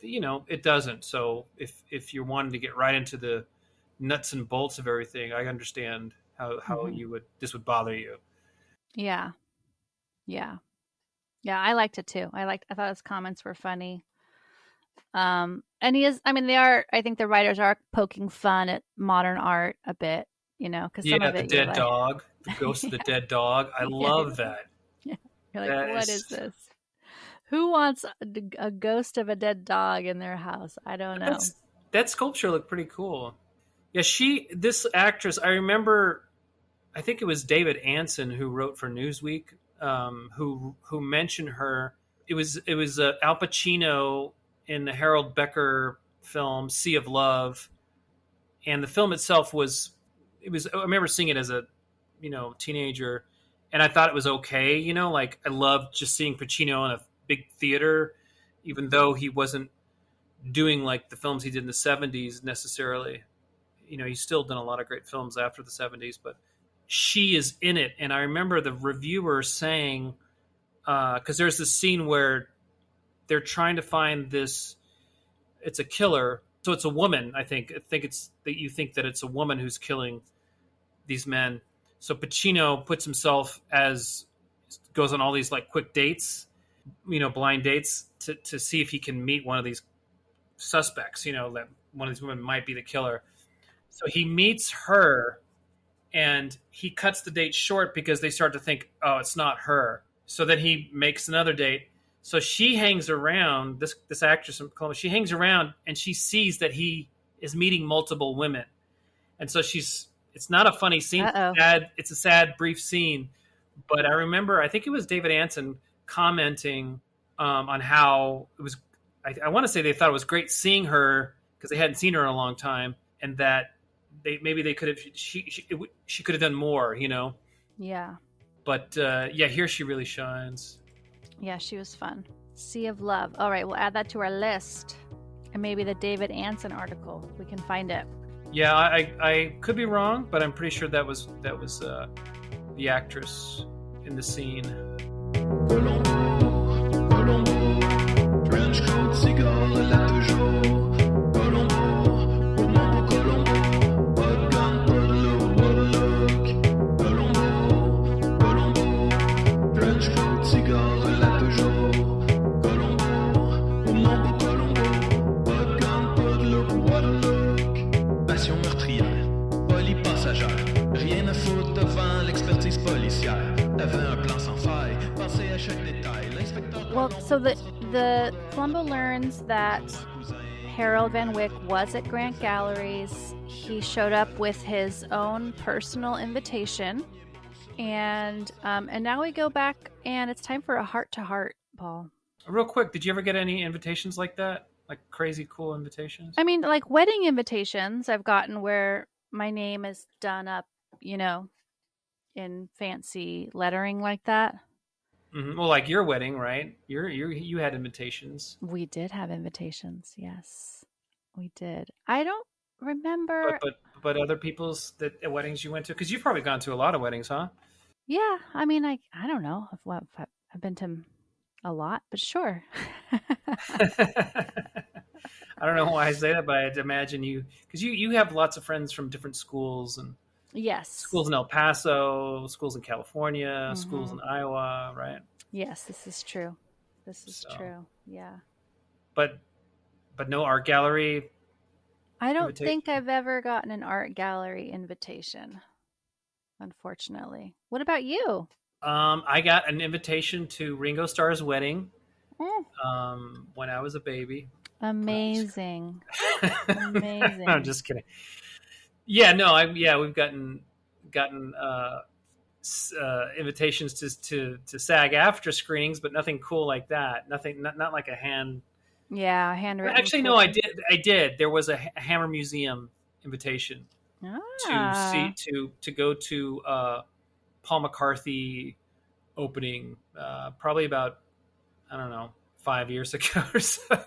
it doesn't. So if you're wanting to get right into the nuts and bolts of everything, I understand how this would bother you. Yeah. Yeah. Yeah, I liked it too. I thought his comments were funny. And I think the writers are poking fun at modern art a bit, because some Yeah, of the it you're dead like, dog, the ghost of the dead dog. I yeah, love that. yeah. You're like, That what is is this? Who wants a ghost of a dead dog in their house? I don't know. that sculpture looked pretty cool. Yeah, this actress, I remember. I think it was David Anson who wrote for Newsweek, who mentioned her. It was Al Pacino in the Harold Becker film Sea of Love, and the film itself was. It was. I remember seeing it as a teenager, and I thought it was okay. Like I loved just seeing Pacino in a big theater, even though he wasn't doing like the films he did in the '70s necessarily. He's still done a lot of great films after the '70s, but she is in it. And I remember the reviewer saying, because there's this scene where they're trying to find this, it's a killer. So it's a woman, I think it's that you think that it's a woman who's killing these men. So Pacino puts himself goes on all these like quick dates, blind dates to see if he can meet one of these suspects, that one of these women might be the killer. So he meets her, and he cuts the date short because they start to think, oh, it's not her. So then he makes another date. So she hangs around, this actress from Columbo, she hangs around and she sees that he is meeting multiple women. And so it's not a funny scene. It's a sad, brief scene. But I remember, I think it was David Anson commenting on how it was, I want to say they thought it was great seeing her because they hadn't seen her in a long time, and that they could have she could have done more, Yeah. But here she really shines. Yeah, she was fun. Sea of Love. All right, we'll add that to our list, and maybe the David Anson article. We can find it. Yeah, I could be wrong, but I'm pretty sure that was the actress in the scene. Colombo, French coat, cigar, là toujours. Colombo, au Mambo Colombo, pas de gun, pas de look, what a look. Colombo, French coat, cigar, là toujours. Colombo, au Mambo Colombo, pas de gun, pas de look, what a look. Passion meurtrière, folie passagère, rien à foutre devant l'expertise policière. T'avais un plan sans faille, pensez à chaque détail. L'inspecteur. Well, so the Columbo learns that Harold Van Wyck was at Grant Galleries. He showed up with his own personal invitation, and now we go back, and it's time for a heart-to-heart, Paul. Real quick, did you ever get any invitations like that? Like crazy cool invitations? I mean, like wedding invitations I've gotten where my name is done up, in fancy lettering like that. Mm-hmm. Well, like your wedding, right? You had invitations. We did have invitations. Yes, we did. I don't remember. But other people's weddings you went to, because you've probably gone to a lot of weddings, huh? Yeah, I mean, I don't know. I've been to a lot, but sure. I don't know why I say that, but I'd imagine because you have lots of friends from different schools, and yes, schools in El Paso, schools in California, schools in Iowa, right? Yes, this is true. This is true. Yeah. But no art gallery. I don't think I've ever gotten an art gallery invitation. unfortunately. What about you? I got an invitation to Ringo Starr's wedding Mm, when I was a baby. amazing. I'm Amazing. just kidding. Yeah, no, we've gotten invitations to SAG after screenings, but nothing cool like that. Nothing, not like a hand. Yeah, handwritten Actually, cool no, I thing. did. I did. There was a Hammer Museum invitation to see Ah, to go to Paul McCarthy opening, probably about, I don't know, 5 years ago or something.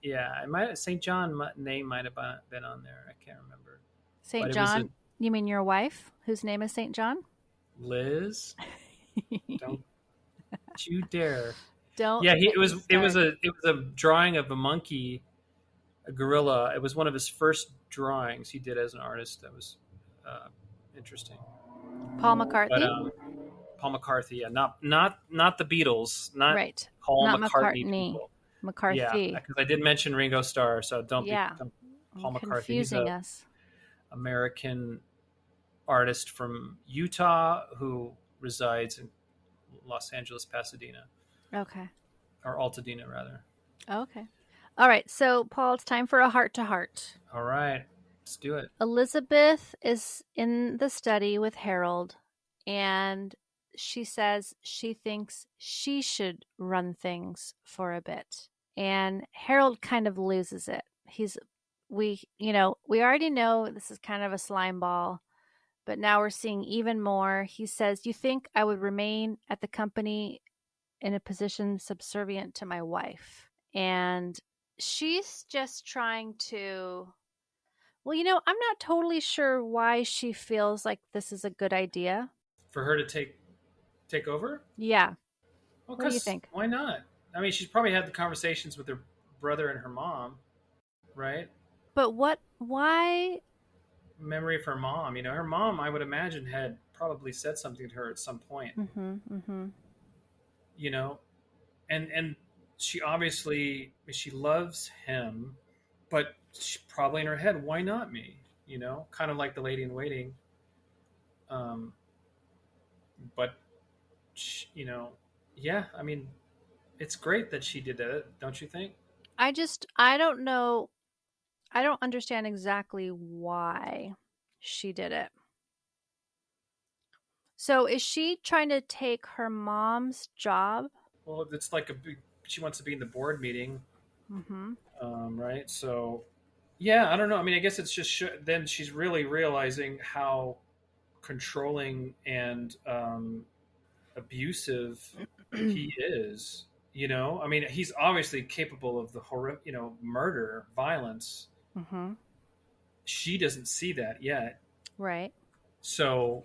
Yeah, it might St. John name might have been on there. I can't remember, but St. it was a John. You mean your wife, whose name is St. John? Liz. Don't you dare! Don't Yeah, get me started. it was a drawing of a monkey, a gorilla. It was one of his first drawings he did as an artist. That was uh, interesting. Paul But McCarthy? Paul McCarthy, yeah, not the Beatles, not Right. Paul Not McCartney McCartney. people. Yeah, McCarthy. because I did mention Ringo Starr, so Yeah. Paul McCarthy. He's Confusing a us. American artist from Utah who resides in Los Angeles, Pasadena, Okay. or Altadena rather. Okay. All right. So, Paul, it's time for a heart to heart. All right, let's do it. Elizabeth is in the study with Harold, and she says she thinks she should run things for a bit. And Harold kind of loses it. We already know this is kind of a slime ball, but now we're seeing even more. He says, "You think I would remain at the company in a position subservient to my wife?" And she's just trying to, well, I'm not totally sure why she feels like this is a good idea. For her to take over? Yeah. Well, What do you because think? why not? I mean, she's probably had the conversations with her brother and her mom, right? But why? Memory of her mom. Her mom, I would imagine, had probably said something to her at some point. Mm-hmm, mm-hmm. You know, and she obviously she loves him, but she, probably in her head, why not me? Kind of like the lady in waiting. Um, but yeah. I mean, it's great that she did that, don't you think? I don't know. I don't understand exactly why she did it. So is she trying to take her mom's job? Well, it's like a big. She wants to be in the board meeting, Mm-hmm. right? So, yeah, I don't know. I mean, I guess it's just then she's really realizing how controlling and abusive he is. I mean, he's obviously capable of the horror, murder, violence. Mm-hmm. She doesn't see that yet. Right. So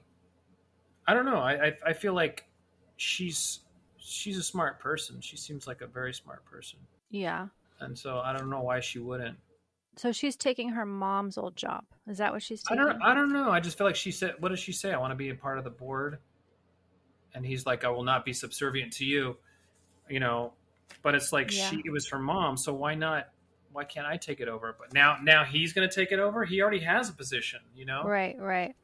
I don't know. I feel like she's a smart person. She seems like a very smart person, Yeah. and so I don't know why she wouldn't. So she's taking her mom's old job. Is that what she's I don't. taking? I don't know. I just feel like she said. What does she say? I want to be a part of the board, and he's like, I will not be subservient to you. You know, but it's like Yeah. it was her mom. So why not? Why can't I take it over? But now he's going to take it over. He already has a position. Right, right.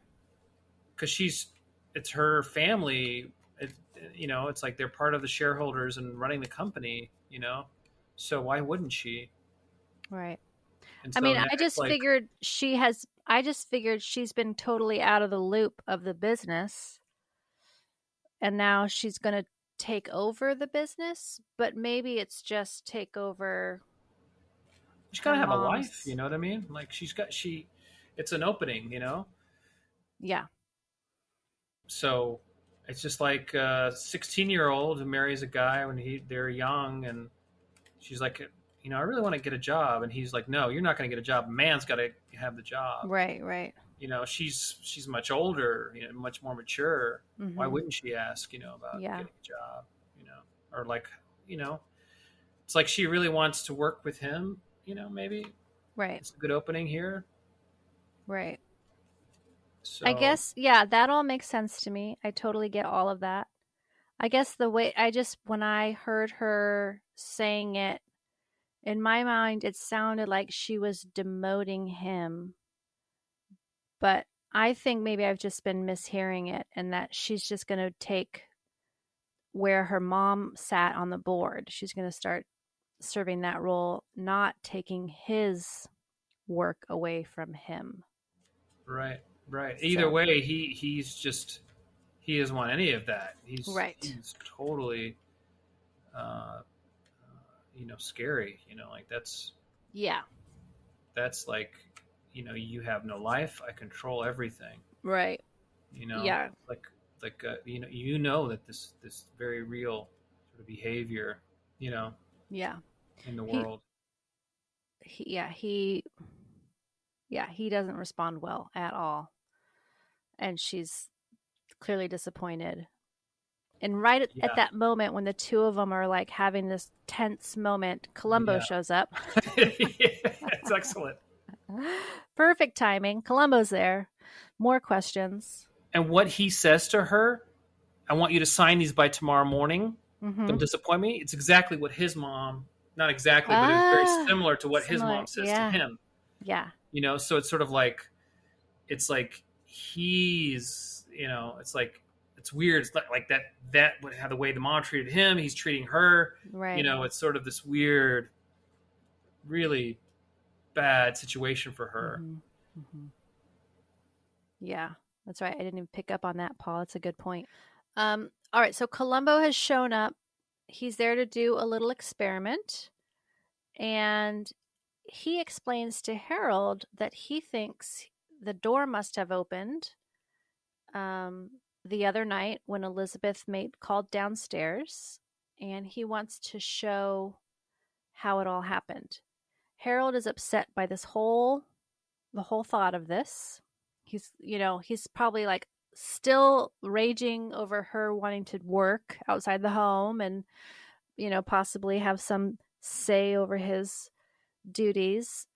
Because it's her family. It's like they're part of the shareholders and running the company. So why wouldn't she? Right. And I so mean, now it's like, I just figured she's been totally out of the loop of the business and now she's going to take over the business, but maybe it's just take over she's got her to have a life. You mom's. know what I mean? Like it's an opening. Yeah. So it's just like a 16-year-old who marries a guy when they're young, and she's like, I really want to get a job, and he's like, no, you're not going to get a job. Man's got to have the job. Right, right. She's much older, much more mature. Why Mhm. wouldn't she ask, about Yeah. getting a job, or like, you know, it's like she really wants to work with him. Maybe Right. it's a good opening here. Right. I So guess yeah, that all makes sense to me. I totally get all of that. I guess when I heard her saying it, in my mind, it sounded like she was demoting him, but I think maybe I've just been mishearing it, and that she's just going to take where her mom sat on the board. She's going to start serving that role, not taking his work away from him. Right. Either way, he doesn't want any of that. He's totally, scary. Like that's like, you have no life. I control everything. Right. Yeah. Like that this very real sort of behavior, Yeah. in the world. He doesn't respond well at all. And she's clearly disappointed. And right at that moment when the two of them are like having this tense moment, Columbo shows up. It's excellent. Perfect timing. Columbo's there. More questions. And what he says to her, I want you to sign these by tomorrow morning. Mm-hmm. Don't disappoint me. It's exactly what his mom, not exactly, but it's very similar to what his mom says to him. Yeah. So it's sort of like, it's like he's, it's like, it's weird. It's like that how the way the mom treated him, he's treating her. Right. It's sort of this weird, really bad situation for her. Mm-hmm. Mm-hmm. Yeah, that's right. I didn't even pick up on that, Paul. It's a good point. All right, so Columbo has shown up. He's there to do a little experiment, and he explains to Harold that he thinks the door must have opened the other night when Elizabeth called downstairs, and he wants to show how it all happened. Harold is upset by the whole thought of this. He's probably like still raging over her wanting to work outside the home and, possibly have some say over his duties.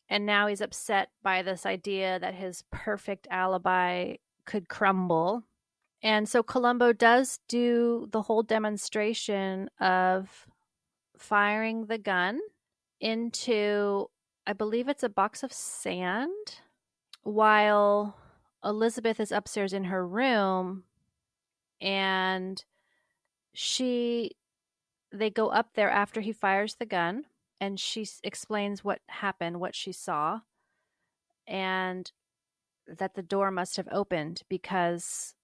And now he's upset by this idea that his perfect alibi could crumble. And so Columbo does do the whole demonstration of firing the gun into, I believe it's a box of sand, while Elizabeth is upstairs in her room, and they go up there after he fires the gun, and she explains what happened, what she saw, and that the door must have opened because,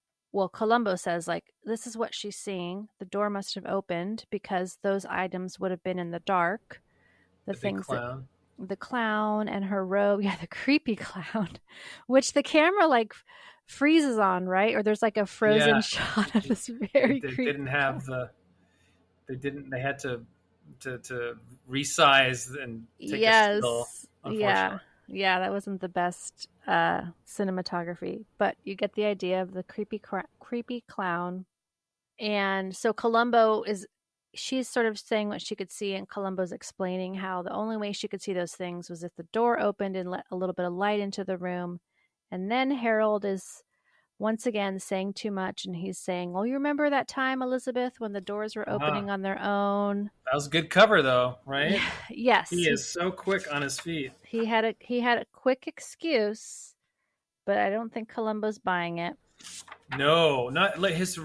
Columbo says, like, this is what she's seeing. The door must have opened because those items would have been in the dark. The things clown. The clown and her robe. Yeah, the creepy clown, which the camera like freezes on, right? Or there's like a frozen shot of this very creepy. They didn't have they had to resize and take a still, unfortunately. Yeah, that wasn't the best cinematography, but you get the idea of the creepy clown. And so she's sort of saying what she could see, and Columbo's explaining how the only way she could see those things was if the door opened and let a little bit of light into the room. And then Harold is once again saying too much, and he's saying, well, you remember that time, Elizabeth, when the doors were opening on their own? That was a good cover, though, right? Yes. He is so quick on his feet. He had a quick excuse, but I don't think Columbo's buying it. No, not like his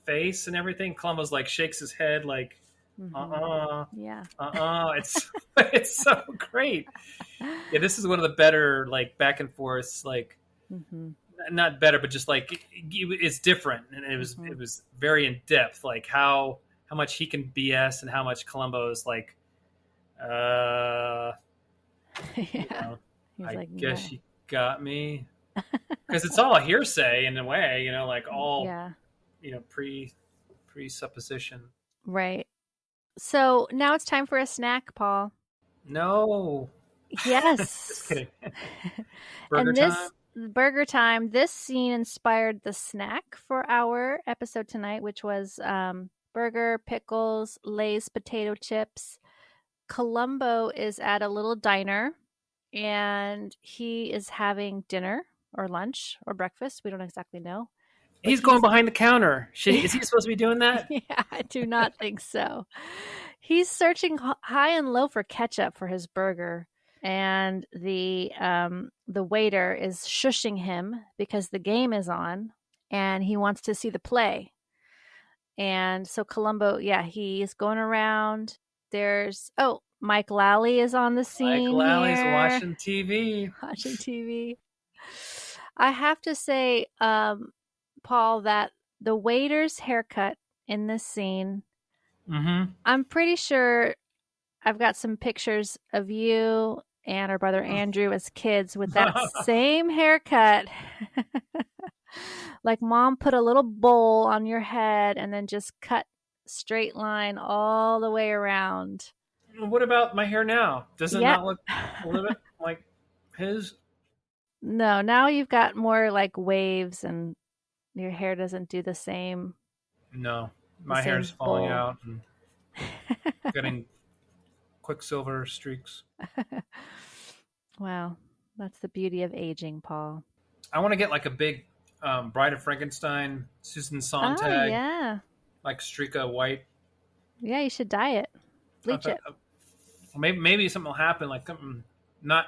face and everything. Columbo's like shakes his head like, yeah, it's so great. Yeah, this is one of the better like back and forth like. Not better, but just like it's different, and it was very in depth, like how much he can BS and how much Columbo is like, I guess you got me, because it's all hearsay in a way, like all presupposition. Right. So now it's time for a snack, Paul. No. Yes. Just kidding. Burger time. This scene inspired the snack for our episode tonight, which was burger, pickles, Lay's potato chips. Columbo is at a little diner, and he is having dinner or lunch or breakfast. We don't exactly know. He's going behind the counter. Is he supposed to be doing that? Yeah, I do not think so. He's searching high and low for ketchup for his burger. and the waiter is shushing him because the game is on and he wants to see the play. And so Columbo, yeah, he's going around. There's Mike Lally is on the Mike scene Lally's here. watching TV. Watching TV. I have to say, Paul, that the waiter's haircut in this scene, Mm-hmm. I'm pretty sure I've got some pictures of you and our brother Andrew as kids with that same haircut. Like mom put a little bowl on your head and then just cut straight line all the way around. What about my hair now? Does it Yep. not look a little bit like his? No, now you've got more like waves and your hair doesn't do the same. No, The my same hair's falling bowl. out and getting quicksilver streaks. Wow, that's the beauty of aging, Paul. I want to get like a big Bride of Frankenstein, Susan Oh, Sontag, yeah. like streak of white. Yeah, you should dye it. Bleach it. Maybe something will happen. Like not,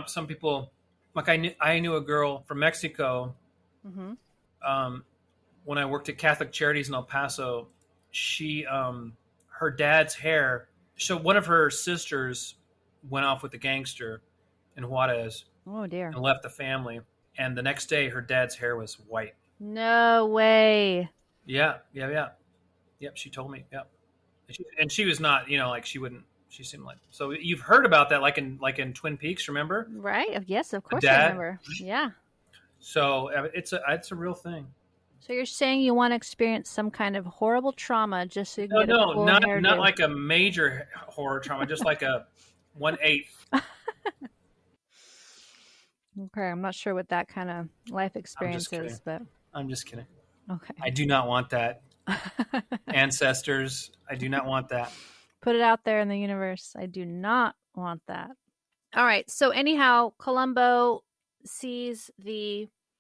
some people. Like I knew a girl from Mexico. Mm-hmm. When I worked at Catholic Charities in El Paso, she her dad's hair. So one of her sisters went off with a gangster in Juarez Oh, dear. and left the family. And the next day, her dad's hair was white. No way. Yeah. Yep. She told me. Yep. And she was not, like she wouldn't. She seemed like. So you've heard about that, like in Twin Peaks, remember? Right? Yes, of course dad? I remember. Yeah. So it's a real thing. So you're saying you want to experience some kind of horrible trauma just so you can get a cool not hairdo. like a major horror trauma, just like a 1/8. Okay, I'm not sure what that kind of life experience is, but I'm just kidding. okay. I do not want that. Ancestors, I do not want that. Put it out there in the universe. I do not want that. All right. So anyhow, Columbo sees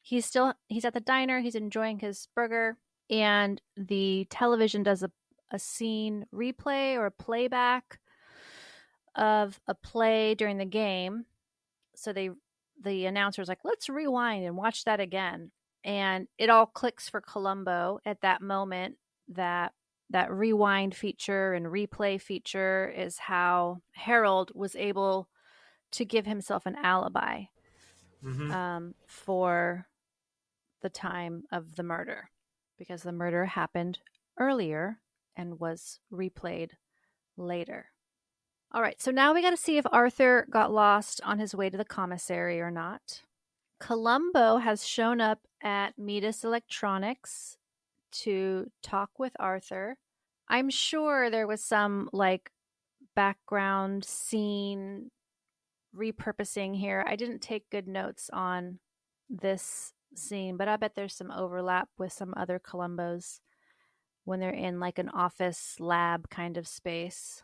he's at the diner, he's enjoying his burger, and the television does a scene replay or a playback of a play during the game. So the announcer's like, let's rewind and watch that again. And it all clicks for Columbo at that moment that rewind feature and replay feature is how Harold was able to give himself an alibi for the time of the murder, because the murder happened earlier and was replayed later. All right, so now we got to see if Arthur got lost on his way to the commissary or not. Columbo has shown up at Metis Electronics to talk with Arthur. I'm sure there was some like background scene repurposing here. I didn't take good notes on this scene, but I bet there's some overlap with some other Columbos when they're in like an office lab kind of space.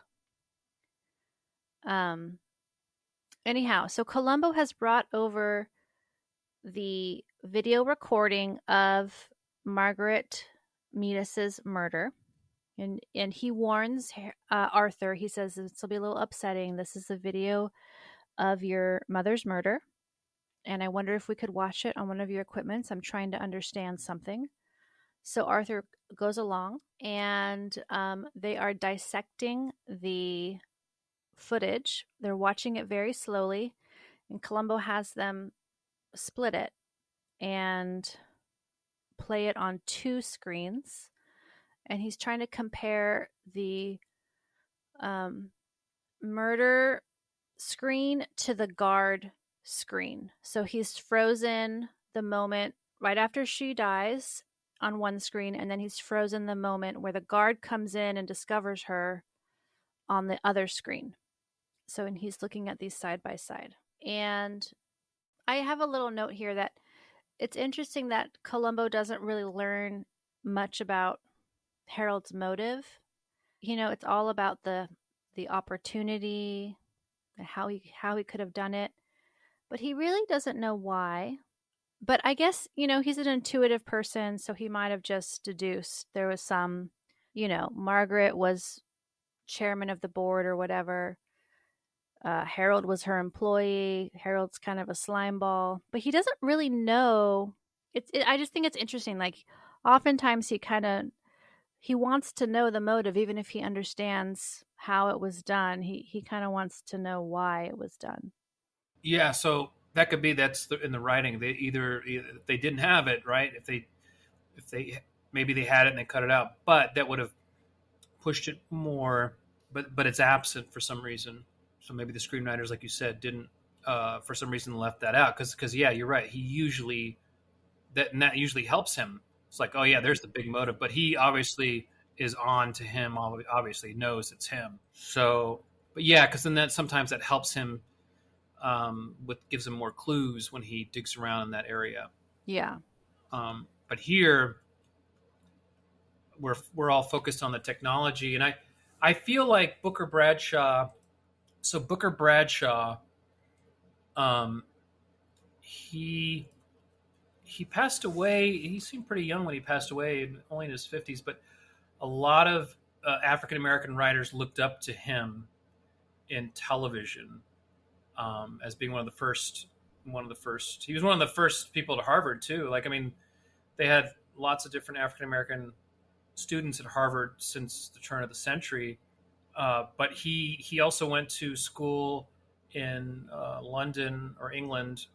Anyhow, so Columbo has brought over the video recording of Margaret Metis's murder, and he warns Arthur. He says this will be a little upsetting. This is a video of your mother's murder, and I wonder if we could watch it on one of your equipments. I'm trying to understand something. So Arthur goes along, and they are dissecting the footage. They're watching it very slowly, and Columbo has them split it and play it on two screens, and he's trying to compare the murder screen to the guard screen. So he's frozen the moment right after she dies on one screen, and then he's frozen the moment where the guard comes in and discovers her on the other screen. So, and he's looking at these side by side. And I have a little note here that it's interesting that Columbo doesn't really learn much about Harold's motive. It's all about the opportunity, how he could have done it, but he really doesn't know why. But I guess, he's an intuitive person, so he might have just deduced there was some, Margaret was chairman of the board or whatever. Harold was her employee. Harold's kind of a slime ball, but he doesn't really know. I just think it's interesting. Like, oftentimes he wants to know the motive, even if he understands how it was done. He kind of wants to know why it was done. Yeah, so that could be in the writing. Either if they didn't have it, right? If they maybe they had it and they cut it out, but that would have pushed it more. But it's absent for some reason. So maybe the screenwriters, like you said, didn't for some reason left that out because yeah, you're right. He usually that usually helps him. It's like, oh yeah, there's the big motive, but he obviously is on to him. Obviously knows it's him. So, but yeah, because then that sometimes that helps him. Gives him more clues when he digs around in that area. Yeah. But here, we're all focused on the technology, and I feel like Booker Bradshaw. So Booker Bradshaw, he passed away. He seemed pretty young when he passed away, only in his 50s. But a lot of African American writers looked up to him in television as being one of the first. He was one of the first people at Harvard too. Like, I mean, they had lots of different African American students at Harvard since the turn of the century. But he also went to school in London or England,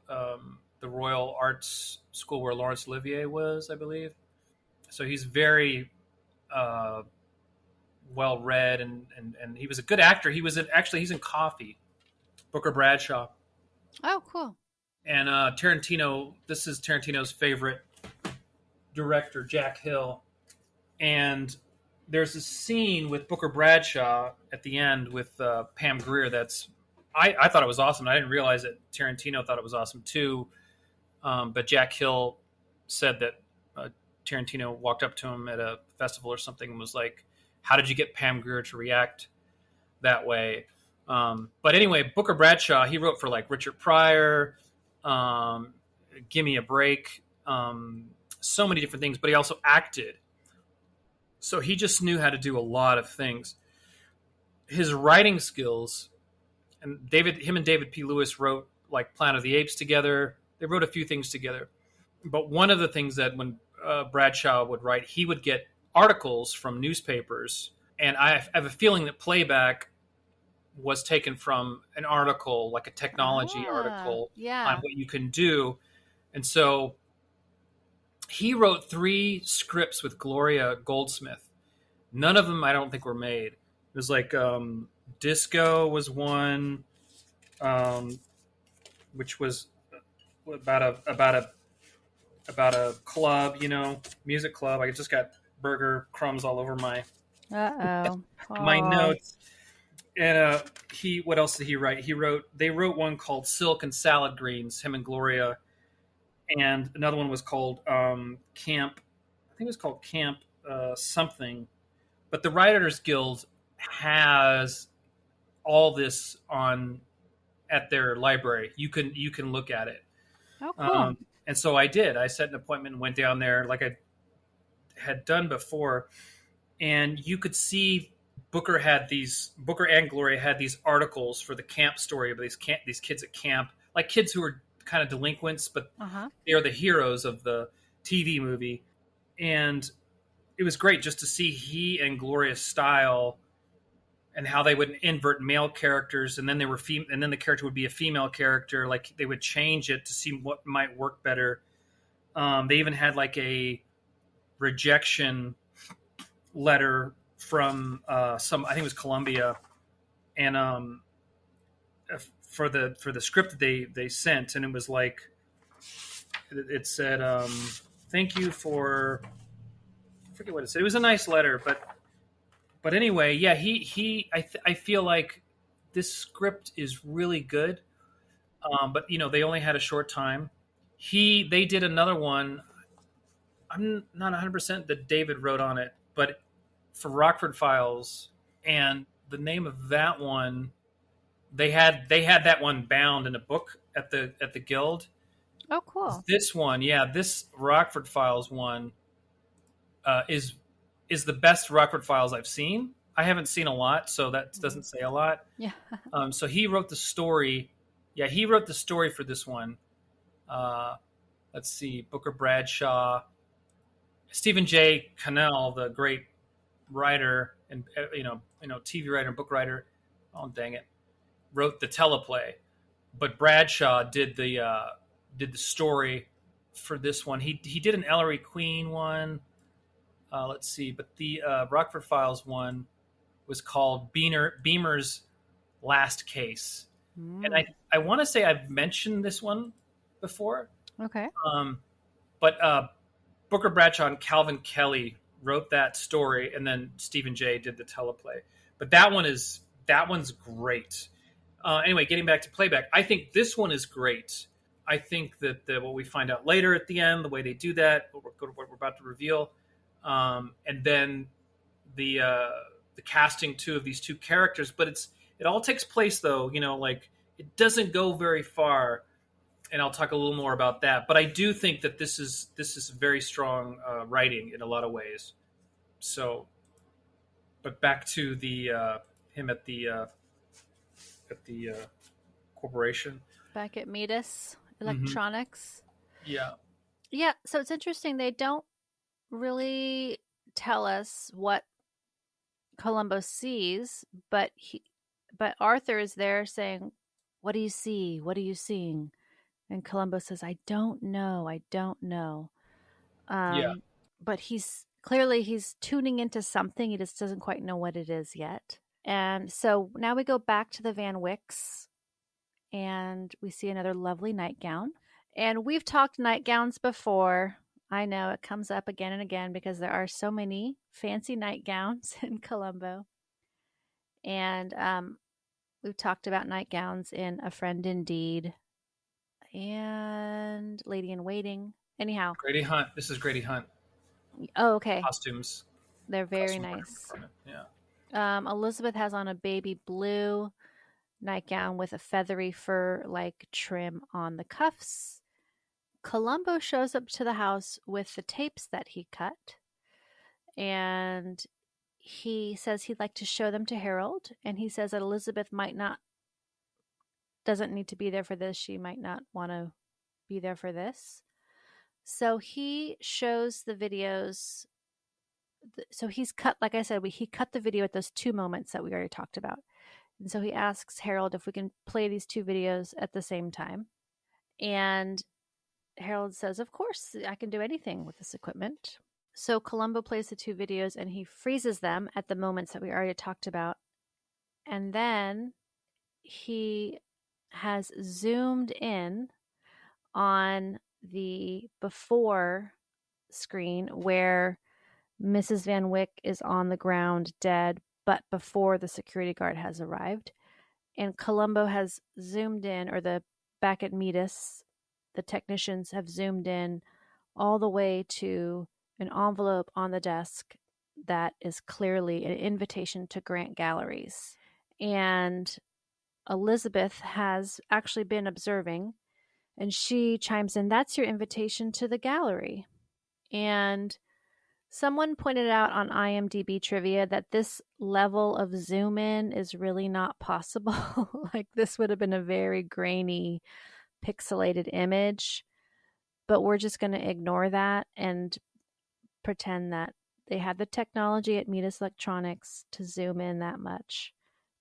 the Royal Arts School where Laurence Olivier was, I believe. So he's very well read, and he was a good actor. He's in Coffee, Booker Bradshaw. Oh, cool. And Tarantino, this is Tarantino's favorite director, Jack Hill. And there's a scene with Booker Bradshaw at the end with Pam Grier I thought it was awesome. I didn't realize that Tarantino thought it was awesome too. But Jack Hill said that Tarantino walked up to him at a festival or something and was like, how did you get Pam Grier to react that way? But anyway, Booker Bradshaw, he wrote for like Richard Pryor, Give Me a Break, so many different things, but he also acted. So he just knew how to do a lot of things. His writing skills, and him and David P. Lewis wrote like Planet of the Apes together. They wrote a few things together. But one of the things that when Bradshaw would write, he would get articles from newspapers. And I have a feeling that Playback was taken from an article, like a technology article on what you can do. And so he wrote 3 scripts with Gloria Goldsmith. None of them I don't think were made. It was like Disco was one, which was about a club, music club. I just got burger crumbs all over my my notes. And what else did he write? They wrote one called Silk and Salad Greens, him and Gloria, and another one was called Camp. I think it was called Camp something. But the Writers Guild has all this at their library. You can look at it. Oh, cool. And so I did. I set an appointment and went down there like I had done before, and you could see Booker and Gloria had these articles for the camp story of these kids at camp, like kids who were kind of delinquents, but they are the heroes of the TV movie. And it was great just to see he and Gloria's style and how they would invert male characters, and then and then the character would be a female character. Like they would change it to see what might work better. They even had like a rejection letter from I think it was Columbia, and for the script that they sent, and it was like it said, "Thank you for," I forget what it said. It was a nice letter, but anyway, yeah, I feel like this script is really good, but they only had a short time. They did another one. I'm not 100% that David wrote on it, but for Rockford Files, and the name of that one, they had that one bound in a book at the Guild. Oh, cool. This one, this Rockford Files one is the best Rockford Files I've seen. I haven't seen a lot, so that doesn't say a lot. Yeah. So he wrote the story. Yeah, he wrote the story for this one. Uh, let's see, Booker Bradshaw, Stephen J. Cannell, the great writer and TV writer and book writer. Oh dang it, wrote the teleplay, but Bradshaw did the story for this one. He did an Ellery Queen one. Let's see, but the Rockford Files one was called Beamer's Last Case, and I want to say I've mentioned this one before. Okay. But Booker Bradshaw and Calvin Kelly wrote that story, and then Stephen J. did the teleplay. But that one's great. Anyway, getting back to Playback, I think this one is great. I think that what we find out later at the end, the way they do that, what we're about to reveal, and then the casting too of these two characters. But it all takes place though, like it doesn't go very far. And I'll talk a little more about that. But I do think that this is very strong writing in a lot of ways. So, but back to the him at the corporation. Back at Metis Electronics. Yeah. Yeah. So it's interesting. They don't really tell us what Columbo sees, but Arthur is there saying, "What do you see? What are you seeing?" And Columbo says, I don't know. Yeah. But he's tuning into something. He just doesn't quite know what it is yet. And so now we go back to the Van Wicks and we see another lovely nightgown. And we've talked nightgowns before. I know it comes up again and again because there are so many fancy nightgowns in Columbo. And we've talked about nightgowns in A Friend Indeed and Lady in Waiting. Anyhow. Grady Hunt. This is Grady Hunt. Oh, okay. Costumes. They're very nice. Yeah. Elizabeth has on a baby blue nightgown with a feathery fur-like trim on the cuffs. Columbo shows up to the house with the tapes that he cut. And he says he'd like to show them to Harold. And he says that Elizabeth doesn't need to be there for this. She might not want to be there for this. So he shows the videos. So he's cut, like I said, he cut the video at those two moments that we already talked about. And so he asks Harold if we can play these two videos at the same time. And Harold says, of course, I can do anything with this equipment. So Columbo plays the two videos and he freezes them at the moments that we already talked about. And then he has zoomed in on the before screen where Mrs. Van Wyck is on the ground dead, but before the security guard has arrived. And Columbo has zoomed in, or back at Metis, the technicians have zoomed in all the way to an envelope on the desk that is clearly an invitation to Grant Galleries. And Elizabeth has actually been observing, and she chimes in, that's your invitation to the gallery. And someone pointed out on IMDb trivia that this level of zoom in is really not possible. Like this would have been a very grainy, pixelated image, but we're just going to ignore that and pretend that they had the technology at Metis Electronics to zoom in that much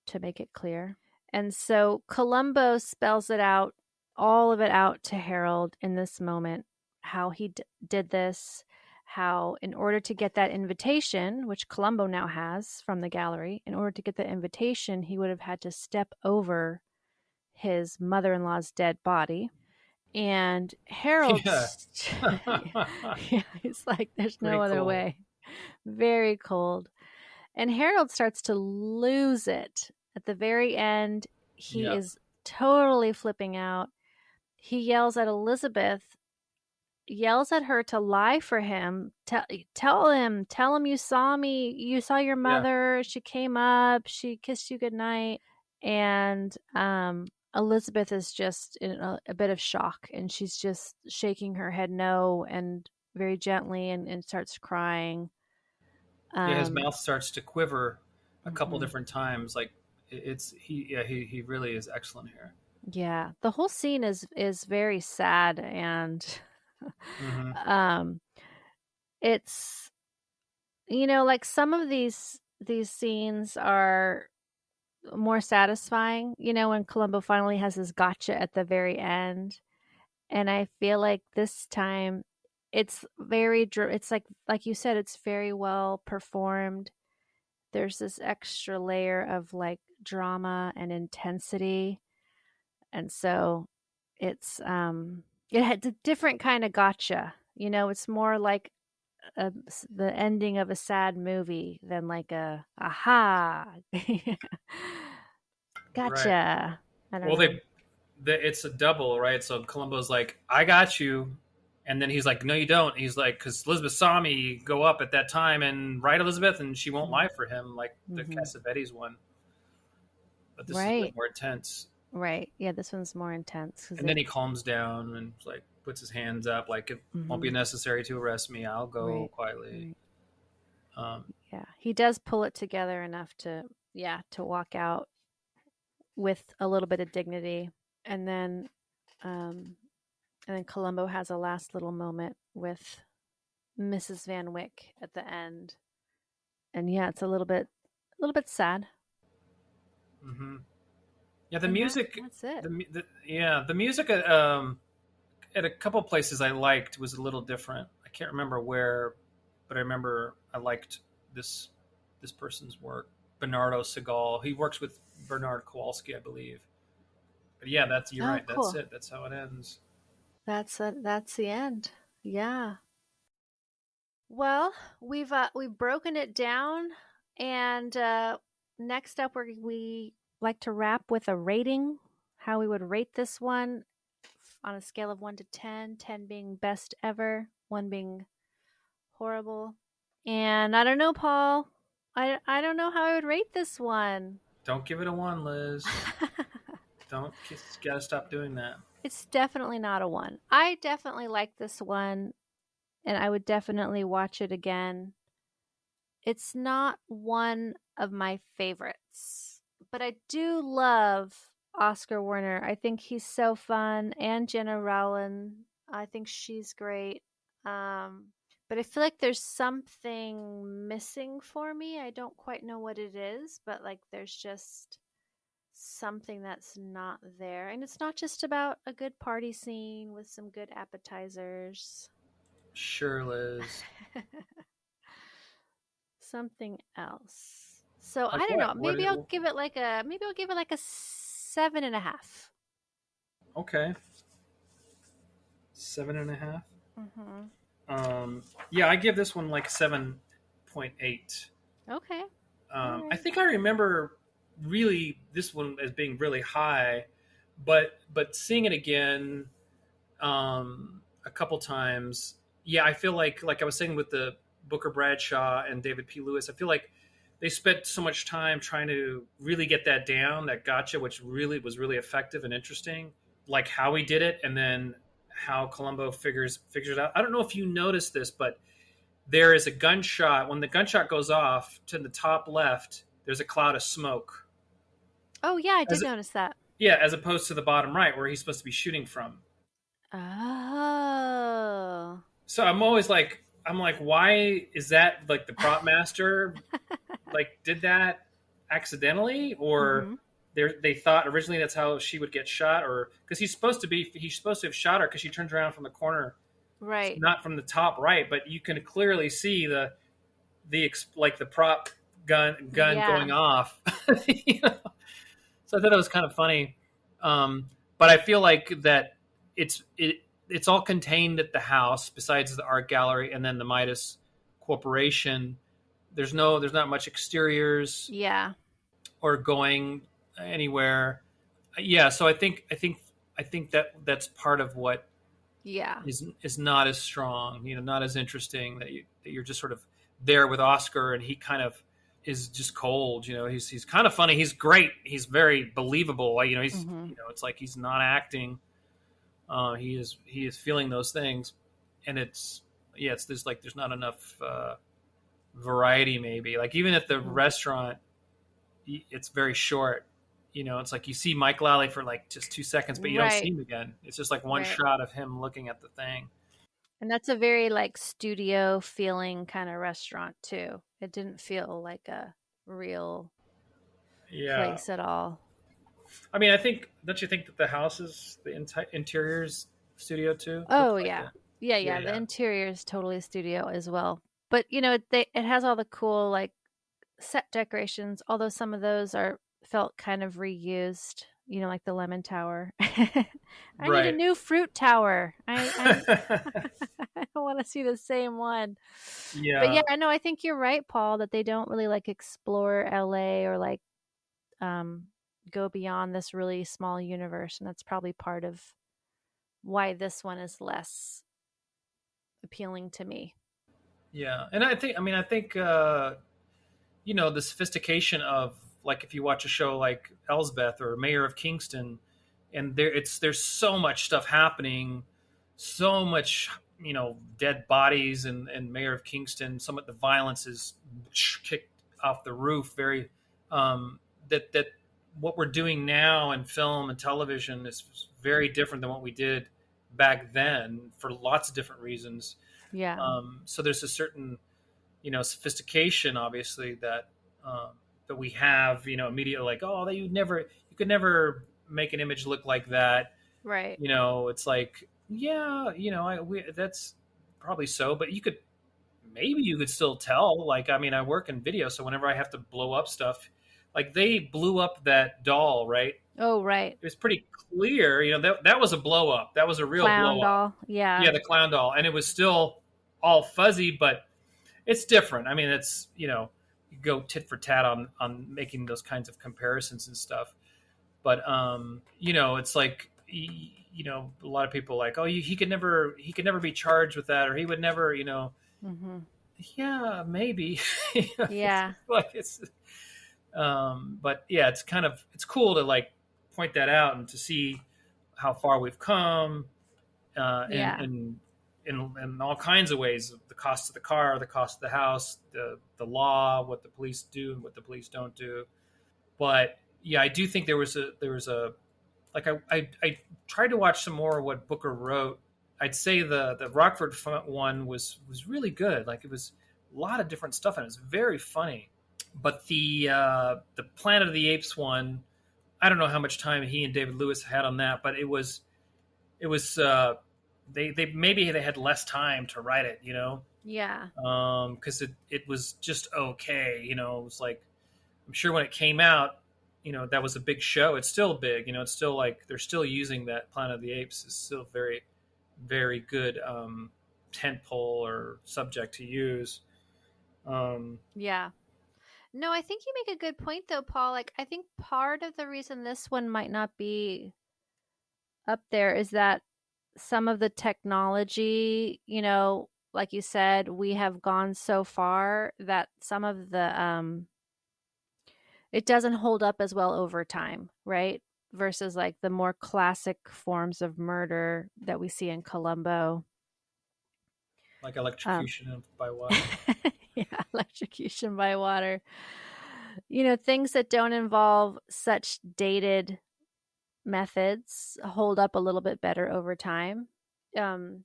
to make it clear. And so Columbo spells it out, all of it out to Harold in this moment, how he did this, how in order to get that invitation, which Columbo now has from the gallery, in order to get the invitation, he would have had to step over his mother-in-law's dead body. And Harold, he's like, there's no other way. Very cold. And Harold starts to lose it. At the very end, he is totally flipping out. He yells at Elizabeth, yells at her to lie for him. Tell him you saw me. You saw your mother. She came up. She kissed you goodnight. And Elizabeth is just in a bit of shock. And she's just shaking her head no and very gently and starts crying. His mouth starts to quiver a couple different times. Like he really is excellent here. Yeah, the whole scene is very sad, and Mm-hmm. um it's, like some of these scenes are more satisfying, when Columbo finally has his gotcha at the very end. And I feel like this time it's it's like you said, it's very well performed. There's this extra layer of like drama and intensity. And so it had a different kind of gotcha. It's more like the ending of a sad movie than like a aha. Right. Gotcha. I don't Well, know. it's a double, right? So Columbo's like, I got you. And then he's like, no, you don't. He's like, because Elizabeth saw me go up at that time, and right, Elizabeth, and she won't lie for him like the Mm-hmm. Cassavetes one. But this is way Right. more intense. Right. Yeah, this one's more intense because And then he calms down and like puts his hands up, like it won't be Mhm. necessary to arrest me. I'll go Right. quietly. Right. Um, Yeah, he does pull it together enough to walk out with a little bit of dignity, and then um, Columbo has a last little moment with Mrs. Van Wyck at the end, and yeah, it's a little bit sad, hmm Yeah, the and music, that's it. the music at a couple places I liked was a little different. I can't remember where, but I remember I liked this this person's work, Bernardo Segal. He works with Bernard Kowalski, I believe. But yeah, you're Oh, right. That's cool. it. That's how it ends. That's the end. Yeah. Well, we've broken it down, and next up we like to wrap with a rating. How we would rate this one on a scale of 1 to 10, 10 being best ever, one being horrible. And I don't know, Paul. I don't know how I would rate this one. Don't give it a one, Liz. Don't. Gotta stop doing that. It's definitely not a one. I definitely like this one, and I would definitely watch it again. It's not one of my favorites, but I do love Oskar Werner. I think he's so fun, and Gena Rowlands. I think she's great. Um, but I feel like there's something missing for me. I don't quite know what it is, but like there's just something that's not there. And it's not just about a good party scene with some good appetizers. Sure, Liz. Something else. So Like I don't what? know. Maybe I'll give it like a 7.5. Okay, 7.5. Mm-hmm. Yeah, I give this one like 7.8. Okay. All I right. think I remember really this one as being really high, but seeing it again a couple times, yeah, I feel like I was saying with the Booker Bradshaw and David P. Lewis, I feel like they spent so much time trying to really get that down, that gotcha, which really was really effective and interesting, like how he did it, and then how Columbo figures it out. I don't know if you noticed this, but there is a gunshot. When the gunshot goes off to the top left, there's a cloud of smoke. Oh yeah, I did As notice that. Yeah, as opposed to the bottom right where he's supposed to be shooting from. Oh. So I'm like, why is that like the prop master like did that accidentally, or Mm-hmm. they thought originally that's how she would get shot, or because he's supposed to have shot her because she turns around from the corner, Right. not from the top right, but you can clearly see like the prop gun Yeah. going off. You know? So I thought that was kind of funny. But I feel like that it's all contained at the house, besides the art gallery and then the Midas Corporation. There's not much exteriors Yeah. or going anywhere. Yeah, so I think that that's part of what Yeah. is not as strong, not as interesting, that you're just sort of there with Oscar, and he kind of is just cold. He's kind of funny. He's great. He's very believable. Like, Mm-hmm. it's like he's not acting. He is feeling those things, and there's not enough variety. Maybe like even at the restaurant, it's very short. It's like you see Mike Lally for like just 2 seconds, but you don't see Right. him again. It's just like one Right. shot of him looking at the thing. And that's a very like studio feeling kind of restaurant too. It didn't feel like a real Yeah. place at all. I mean, don't you think that the house is the interiors studio too? Looks Oh like yeah. it. Yeah, Yeah, yeah. The yeah. interior is totally studio as well. But it has all the cool like set decorations, although some of those are felt kind of reused, like the lemon tower. I need a Right. new fruit tower. I I don't want to see the same one. But yeah, Yeah. I know I think you're right, Paul, that they don't really like explore LA or like um go beyond this really small universe, and that's probably part of why this one is less appealing to me. Yeah. And I think the sophistication of, like, if you watch a show like Elsbeth or Mayor of Kingston, and there's so much stuff happening, so much, dead bodies, and Mayor of Kingston, some of the violence is kicked off the roof, very that what we're doing now in film and television is very different than what we did back then for lots of different reasons. Yeah. So there's a certain sophistication, obviously, that we have, immediately, like, oh, that you could never make an image look like that. Right. It's like, yeah, that's probably so, but maybe you could still tell. Like, I mean, I work in video, so whenever I have to blow up stuff, like they blew up that doll, right? Oh, right. It was pretty clear, that was a blow up. That was a real Clown blow up. doll. Yeah. Yeah, the clown doll, and it was still all fuzzy, but it's different. I mean, it's you go tit for tat on making those kinds of comparisons and stuff. But it's like, a lot of people like, oh, he could never be charged with that, or he would never, Mhm. yeah, maybe. It's Yeah. like but yeah, it's cool to like point that out and to see how far we've come, and Yeah. in all kinds of ways: the cost of the car, the cost of the house, the law, what the police do and what the police don't do. But yeah, I do think there was a like I tried to watch some more of what Booker wrote. I'd say the Rockford one was really good. Like, it was a lot of different stuff, and it was very funny. But the Planet of the Apes one, I don't know how much time he and David Lewis had on that, but it was they maybe they had less time to write it, Yeah. because it was just okay, it was like, I'm sure when it came out, that was a big show. It's still big, it's still like they're still using that. Planet of the Apes is still very, very good tentpole or subject to use. um Yeah. No, I think you make a good point though, Paul. Like I think part of the reason this one might not be up there is that some of the technology, like you said, we have gone so far that some of the it doesn't hold up as well over time, right? Versus like the more classic forms of murder that we see in Columbo. like Um, electrocution by water. yeah, electrocution by water. Things that don't involve such dated methods hold up a little bit better over time. Um,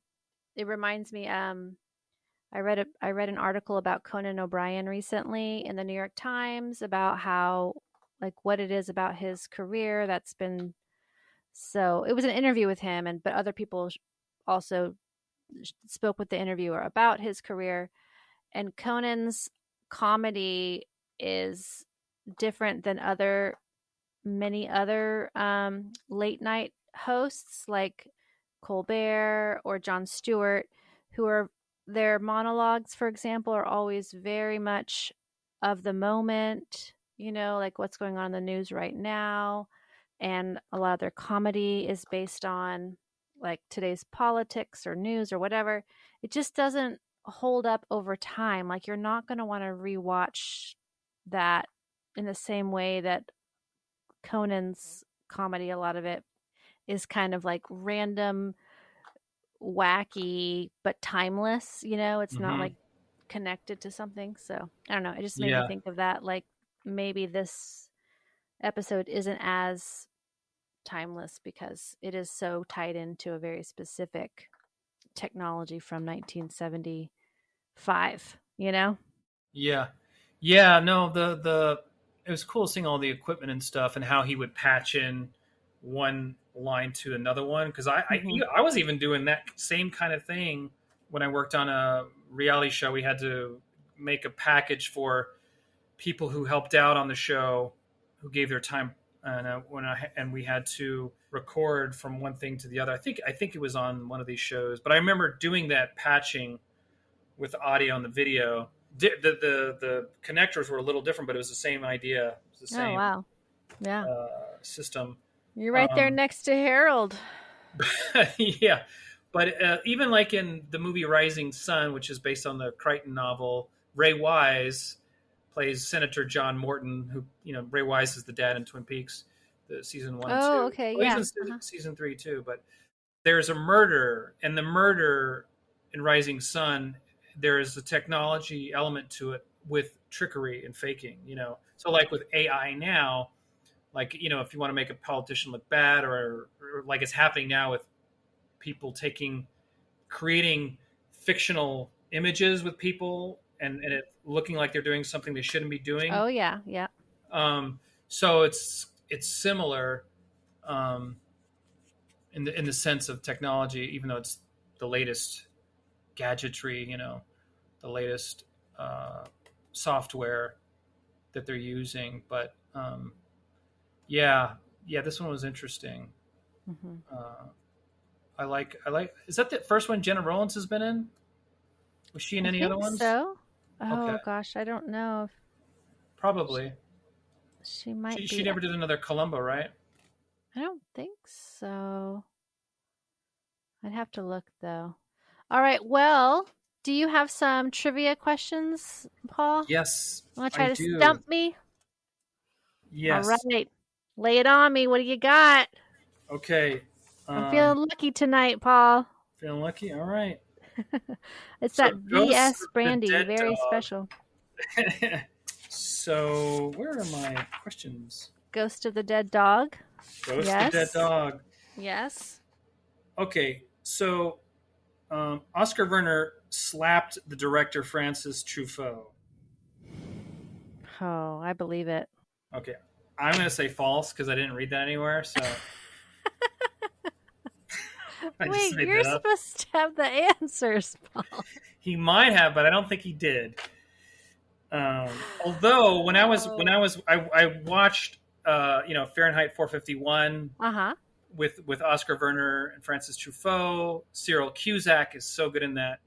it reminds me. I read an article about Conan O'Brien recently in the New York Times about how, like, what it is about his career that's been so. It was an interview with him, and but other people also spoke with the interviewer about his career. And Conan's comedy is different than many other late night hosts like Colbert or Jon Stewart, who are their monologues, for example, are always very much of the moment, like what's going on in the news right now. And a lot of their comedy is based on like today's politics or news or whatever. It just doesn't hold up over time. Like you're not going to want to rewatch that in the same way that Conan's comedy, a lot of it is kind of like random, wacky, but timeless. It's not Hmm. like connected to something. So I don't know. It just made me Yeah. think of that. Like maybe this. episode isn't as timeless because it is so tied into a very specific technology from 1975, you know? Yeah. No, the it was cool seeing all the equipment and stuff and how he would patch in one line to another one because I was even doing that same kind of thing when I worked on a reality show. We had to make a package for people who helped out on the show, who gave their time, and we had to record from one thing to the other. I think it was on one of these shows, but I remember doing that patching with the audio and the video. The connectors were a little different, but it was the same idea. It was the same. Oh wow, yeah. System. You're right there next to Harold. Yeah, but even like in the movie Rising Sun, which is based on the Crichton novel, Ray Wise plays Senator John Morton, who, Ray Wise is the dad in Twin Peaks, the season 1 and 2. Oh, okay, yeah. He's in season 3 too. But there's a murder, and the murder in Rising Sun, there is a technology element to it with trickery and faking. So like with AI now, like, if you want to make a politician look bad, or like it's happening now with people creating fictional images with people and it looking like they're doing something they shouldn't be doing. Oh yeah. So it's similar in the sense of technology, even though it's the latest gadgetry, the latest software that they're using. But this one was interesting. I like. Is that the first one Gena Rowlands has been in? Was she in any other ones? So. Oh gosh, I don't know. Probably. She might be. She never did another Columbo, right? I don't think so. I'd have to look though. All right. Well, do you have some trivia questions, Paul? Yes. Want to try to stump me? Yes. All right. Lay it on me. What do you got? Okay. I'm feeling lucky tonight, Paul. Feeling lucky? All right. It's that VS brandy, very special. So, where are my questions? Ghost of the Dead Dog. Ghost of the Dead Dog. Yes. Okay, so Oskar Werner slapped the director Francis Truffaut. Oh, I believe it. Okay, I'm going to say false because I didn't read that anywhere. So. Wait, you're supposed to have the answers, Paul. He might have, but I don't think he did. Although when I watched Fahrenheit 451 with Oskar Werner and Francis Truffaut. Cyril Cusack is so good in that.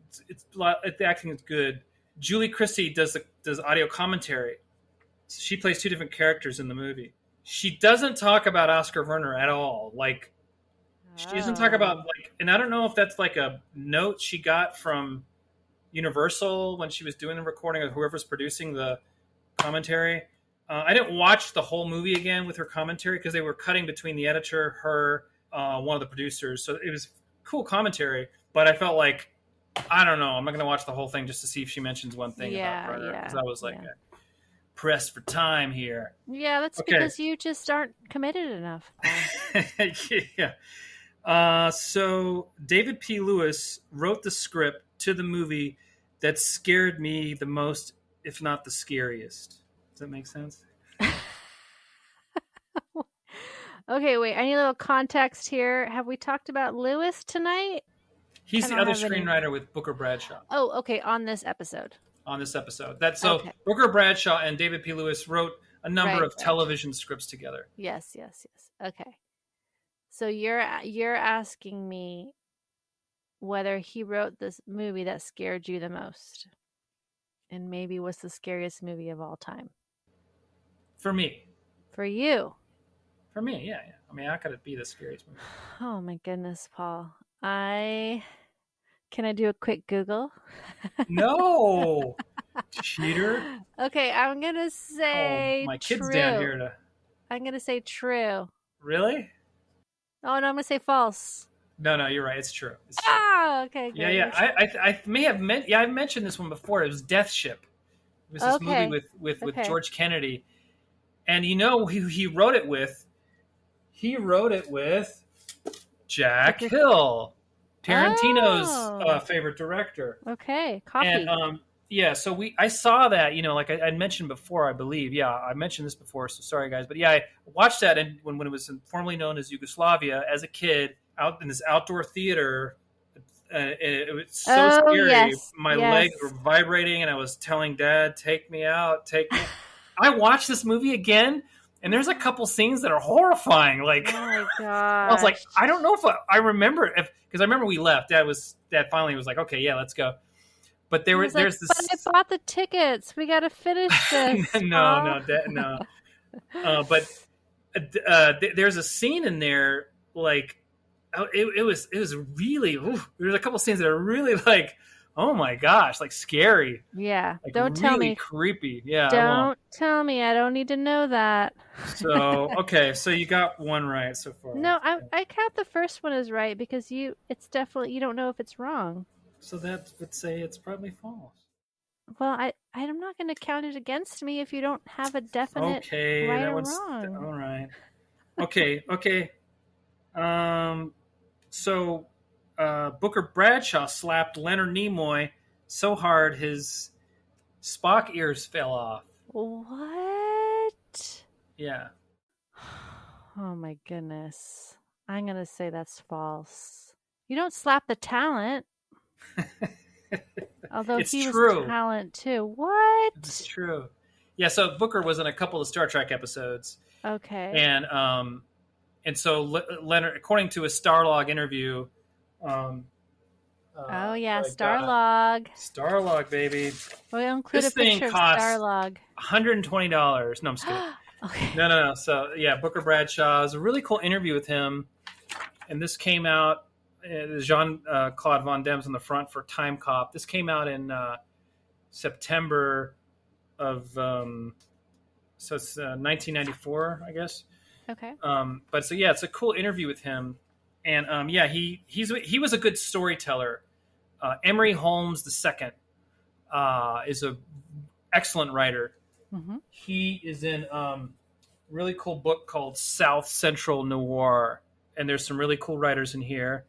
The acting is good. Julie Christie does audio commentary. She plays two different characters in the movie. She doesn't talk about Oskar Werner at all. Like, she doesn't talk about, like, and I don't know if that's like a note she got from Universal when she was doing the recording, or whoever's producing the commentary. I didn't watch the whole movie again with her commentary because they were cutting between the editor, her, one of the producers. So it was cool commentary, but I felt like, I don't know, I'm not going to watch the whole thing just to see if she mentions one thing about Werner, because I was like pressed for time here. Yeah, that's because you just aren't committed enough. Yeah. So David P. Lewis wrote the script to the movie that scared me the most, if not the scariest. Does that make sense? Okay, wait. I need a little context here. Have we talked about Lewis tonight? He's the other screenwriter with Booker Bradshaw. Oh, okay. On this episode. Booker Bradshaw and David P. Lewis wrote a number of television scripts together. Yes. Okay. So you're asking me whether he wrote this movie that scared you the most, and maybe was the scariest movie of all time. For me. For you. For me, yeah. I mean, how could it be the scariest movie? Oh my goodness, Paul. Can I do a quick Google? No, cheater. Okay, I'm gonna say my kid's down here to. I'm gonna say true. Really? Oh no, I'm gonna say false. No, you're right. It's true. Okay. Good. Yeah. I may have I've mentioned this one before. It was Deathship. It was this movie with George Kennedy, And who he wrote it with? He wrote it with Jack Hill, Tarantino's favorite director. Okay, copy. And so I saw that, like I'd mentioned before, I believe. Yeah, I mentioned this before, so sorry guys. But yeah, I watched that when it was formerly known as Yugoslavia as a kid, out in this outdoor theater. It was so scary. Yes, My legs were vibrating, and I was telling Dad, "Take me out, take me." I watched this movie again, and there's a couple scenes that are horrifying. Like, oh my god! I was like, I don't know if I remember because I remember we left. Dad finally was like, "Okay, yeah, let's go." But there's this. But I bought the tickets. We got to finish this. No. But there's a scene in there like. It was really. There's a couple scenes that are really like, oh my gosh, like scary. Yeah, like don't tell me. Creepy. Yeah, don't tell me. I don't need to know that. So okay, so you got one right so far. No, I count the first one as right because it's definitely you don't know if it's wrong. So that would say it's probably false. Well, I'm not going to count it against me if you don't have a definite right or wrong. All right. Okay. So Booker Bradshaw slapped Leonard Nimoy so hard his Spock ears fell off. What? Yeah. Oh my goodness. I'm going to say that's false. You don't slap the talent. Although he was talent too. What? It's true. Yeah, so Booker was in a couple of Star Trek episodes. Okay. And so Leonard, according to a Starlog interview, Starlog. Starlog, baby. We'll include a picture of Starlog. $120. No, I'm just kidding. Okay. No. So yeah, Booker Bradshaw is a really cool interview with him, and this came out. Jean-Claude Van Damme's on the front for Time Cop. This came out in September of so it's 1994, I guess. Okay. But so yeah, it's a cool interview with him, and he was a good storyteller. Emery Holmes II is a excellent writer. Mm-hmm. He is in really cool book called South Central Noir, and there's some really cool writers in here.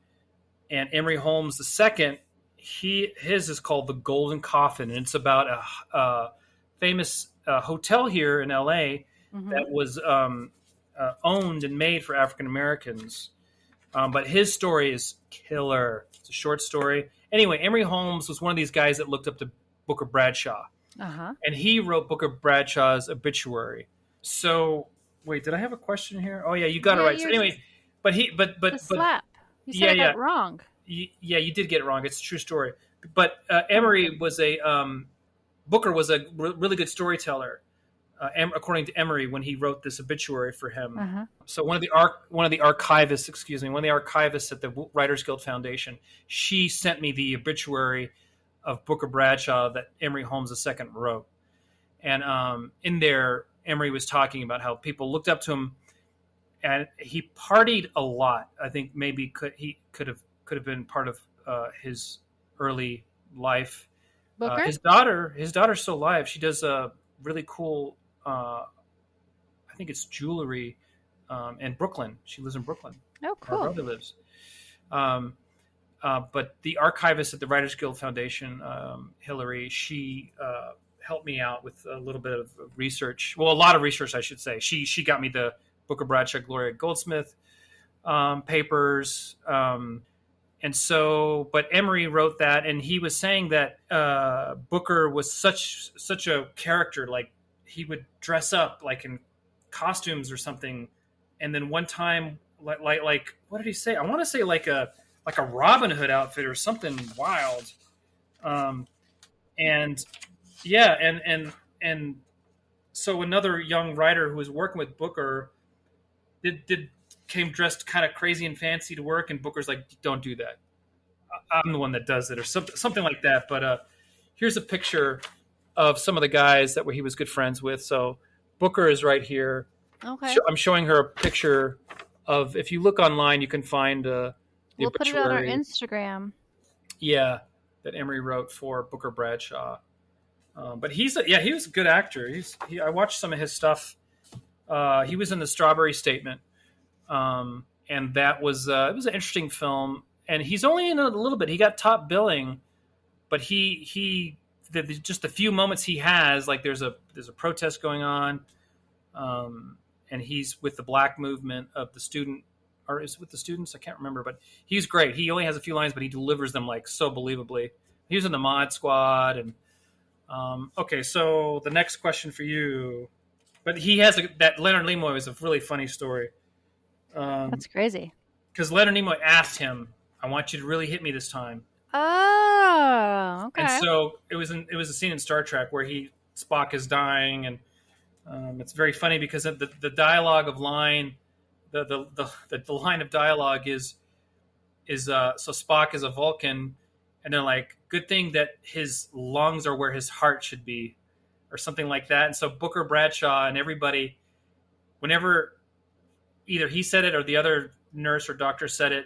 And Emery Holmes II, his is called The Golden Coffin, and it's about a famous hotel here in L.A. Mm-hmm. that was owned and made for African Americans. But his story is killer. It's a short story. Anyway, Emery Holmes was one of these guys that looked up to Booker Bradshaw. Uh-huh. And he wrote Booker Bradshaw's obituary. So, wait, did I have a question here? Oh, yeah, you got it right. So anyway, the slap. You said I got it wrong. Yeah, you did get it wrong. It's a true story. But Emery was Booker was a really good storyteller, according to Emery when he wrote this obituary for him. Uh-huh. So one of the archivists at the Writers Guild Foundation, she sent me the obituary of Booker Bradshaw that Emery Holmes II wrote. And in there, Emery was talking about how people looked up to him, and he partied a lot. I think maybe could have been part of his early life. His daughter's still alive. She does a really cool, I think it's jewelry, in Brooklyn. She lives in Brooklyn. Oh, cool. Her brother lives. But the archivist at the Writers Guild Foundation, Hillary, she helped me out with a little bit of research. Well, a lot of research, I should say. She got me the Booker Bradshaw, Gloria Goldsmith papers. And so, but Emery wrote that, and he was saying that Booker was such a character. Like, he would dress up like in costumes or something, and then one time, like what did he say? I want to say like a Robin Hood outfit or something wild. And so another young writer who was working with Booker came dressed kind of crazy and fancy to work, and Booker's like, "Don't do that. I'm the one that does it," or something like that. But here's a picture of some of the guys that he was good friends with. So Booker is right here. Okay. I'm showing her a picture of. If you look online, you can find the we'll obituary. Put it on our Instagram. Yeah, that Emery wrote for Booker Bradshaw. But he was a good actor. I watched some of his stuff He was in the Strawberry Statement, and that was it was an interesting film. And he's only in it a little bit. He got top billing, but just the few moments he has, like there's a protest going on, and he's with the black movement of the student, or is it with the students? I can't remember, but he's great. He only has a few lines, but he delivers them like so believably. He was in the Mod Squad, and okay. So the next question for you, but he has that Leonard Nimoy is a really funny story. That's crazy. Because Leonard Nimoy asked him, "I want you to really hit me this time." Oh, okay. And so it was a scene in Star Trek where Spock is dying, and it's very funny because the dialogue of line, the line of dialogue is so Spock is a Vulcan, and they're like, "Good thing that his lungs are where his heart should be," or something like that. And so Booker Bradshaw and everybody, whenever either he said it or the other nurse or doctor said it,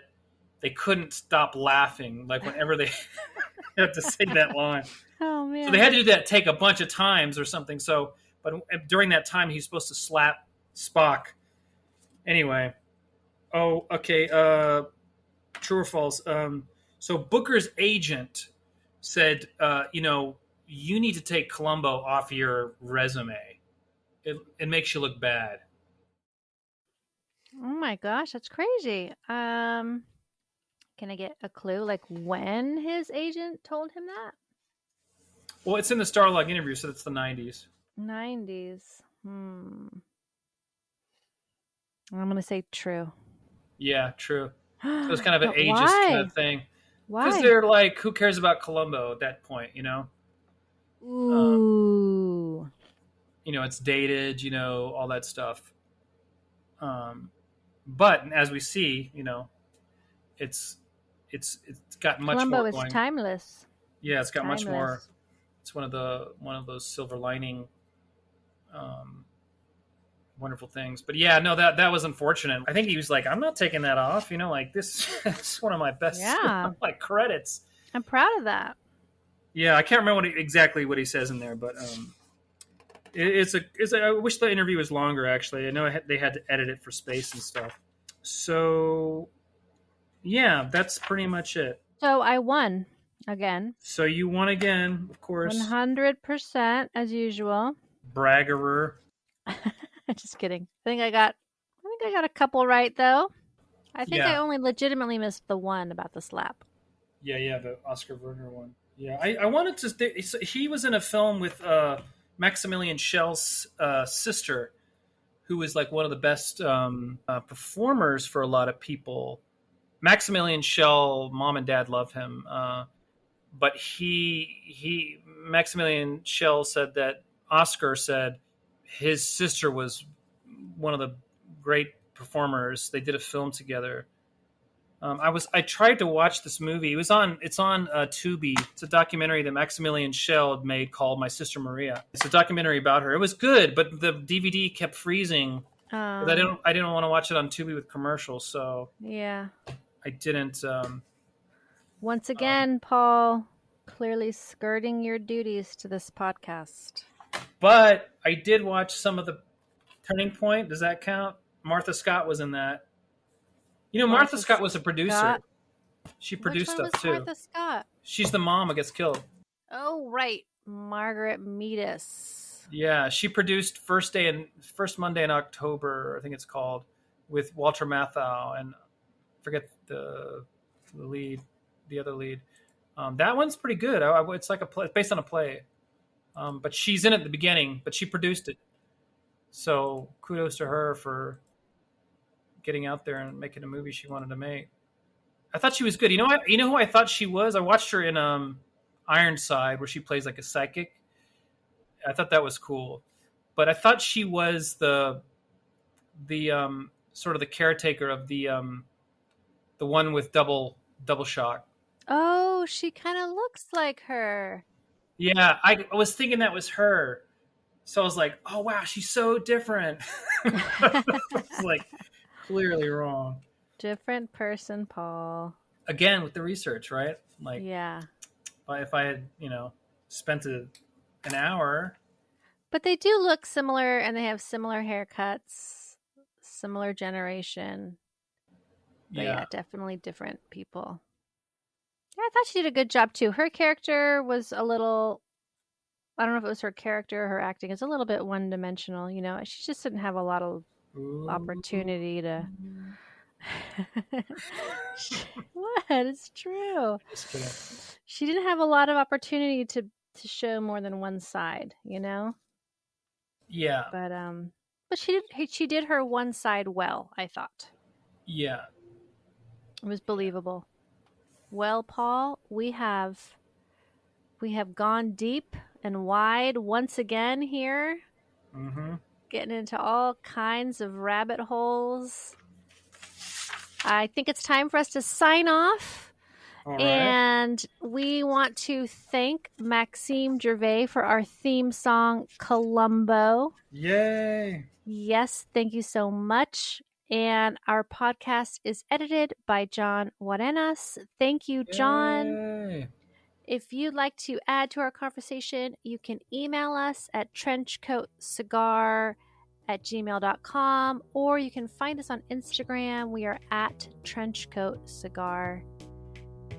they couldn't stop laughing. Like whenever they had to say that line. Oh man! So they had to do that take a bunch of times or something. So, but during that time, he's supposed to slap Spock. Anyway, oh, okay. True or false? So Booker's agent said, you need to take Columbo off your resume. It makes you look bad. Oh my gosh, that's crazy. Can I get a clue, like when his agent told him that? Well, it's in the Starlog interview, so it's the 90s. 90s. I'm going to say true. Yeah, true. So it's kind of an But ageist why? kind of thing. Why? Because they're like, who cares about Columbo at that point, you know? Ooh. It's dated, all that stuff. But as we see, it's got much Columbo more is going. timeless. Yeah, it's got much more. Timeless. It's one of those silver lining, wonderful things. But yeah, no, that was unfortunate. I think he was like, I'm not taking that off. Like this is one of my best like credits. I'm proud of that. Yeah, I can't remember exactly what he says in there, but I wish the interview was longer. Actually, I know they had to edit it for space and stuff. So yeah, that's pretty much it. So I won again. So you won again, of course. 100% as usual. Braggerer. Just kidding. I think I got a couple right though. I think I Yeah. only legitimately missed the one about the slap. Yeah, the Oskar Werner one. Yeah, I wanted to. He was in a film with Maximilian Schell's sister, who was like one of the best performers for a lot of people. Maximilian Schell, mom and dad love him, but Maximilian Schell said that Oscar said his sister was one of the great performers. They did a film together. I tried to watch this movie. It's on Tubi. It's a documentary that Maximilian Schell made called My Sister Maria. It's a documentary about her. It was good, but the DVD kept freezing. But I didn't want to watch it on Tubi with commercials, so Yeah. I didn't. Once again, Paul, clearly skirting your duties to this podcast. But I did watch some of the Turning Point. Does that count? Martha Scott was in that. Martha Scott was a producer. Scott? She produced Which one stuff was too. Martha Scott? She's the mom who gets killed. Oh, right. Margaret Meadus. Yeah, she produced First Monday in October, I think it's called, with Walter Matthau and I forget the lead, the other lead. That one's pretty good. It's like a play, based on a play, but she's in it at the beginning, but she produced it. So kudos to her for getting out there and making a movie she wanted to make. I thought she was good. You know who I thought she was? I watched her in Ironside, where she plays like a psychic. I thought that was cool, but I thought she was the sort of the caretaker of the one with double shock. Oh, she kind of looks like her. Yeah, I was thinking that was her. So I was like, oh wow, she's so different. It's like clearly wrong. Different person, Paul. Again with the research, right? Like, yeah. if I had spent an hour. But they do look similar, and they have similar haircuts, similar generation. But yeah, definitely different people. Yeah, I thought she did a good job too. Her character was a little, I don't know if it was her character or her acting. It's a little bit one-dimensional, you know. She just didn't have a lot of opportunity to... What? It's true. She didn't have a lot of opportunity to show more than one side, you know? Yeah. But she did her one side well, I thought. Yeah. It was believable. Well, Paul, we have gone deep and wide once again here. Mm-hmm. Getting into all kinds of rabbit holes. I think it's time for us to sign off. All right. And we want to thank Maxime Gervais for our theme song, Columbo. Yay! Yes, thank you so much. And our podcast is edited by John Guarenas. Thank you, John. Yay. If you'd like to add to our conversation, you can email us at trenchcoatcigar@gmail.com, or you can find us on Instagram. We are at trenchcoatcigar.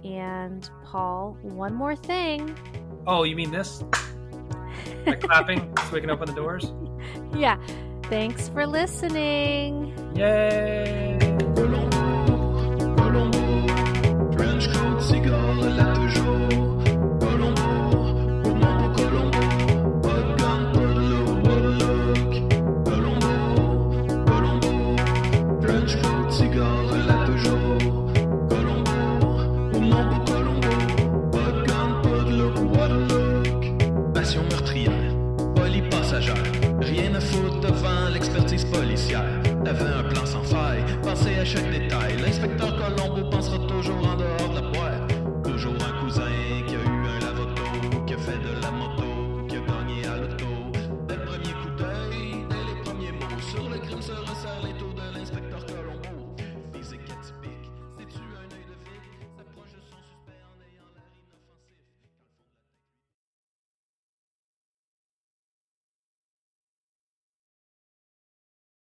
And Paul, one more thing. Oh, you mean this? Like clapping so we can open the doors? Yeah. Thanks for listening. Yay! Columbo, Columbo, French coat cigar là toujours. Columbo, au mon beau Columbo, pas de gun, pas de look, what a look. Columbo, Columbo, French coat cigar là toujours. Columbo, au mon beau Columbo, pas de gun, pas de look, what a look. Passion meurtrière, folie passagère. Rien à foutre devant l'expertise policière. T'avais un plan sans faille, pensez à chaque détail.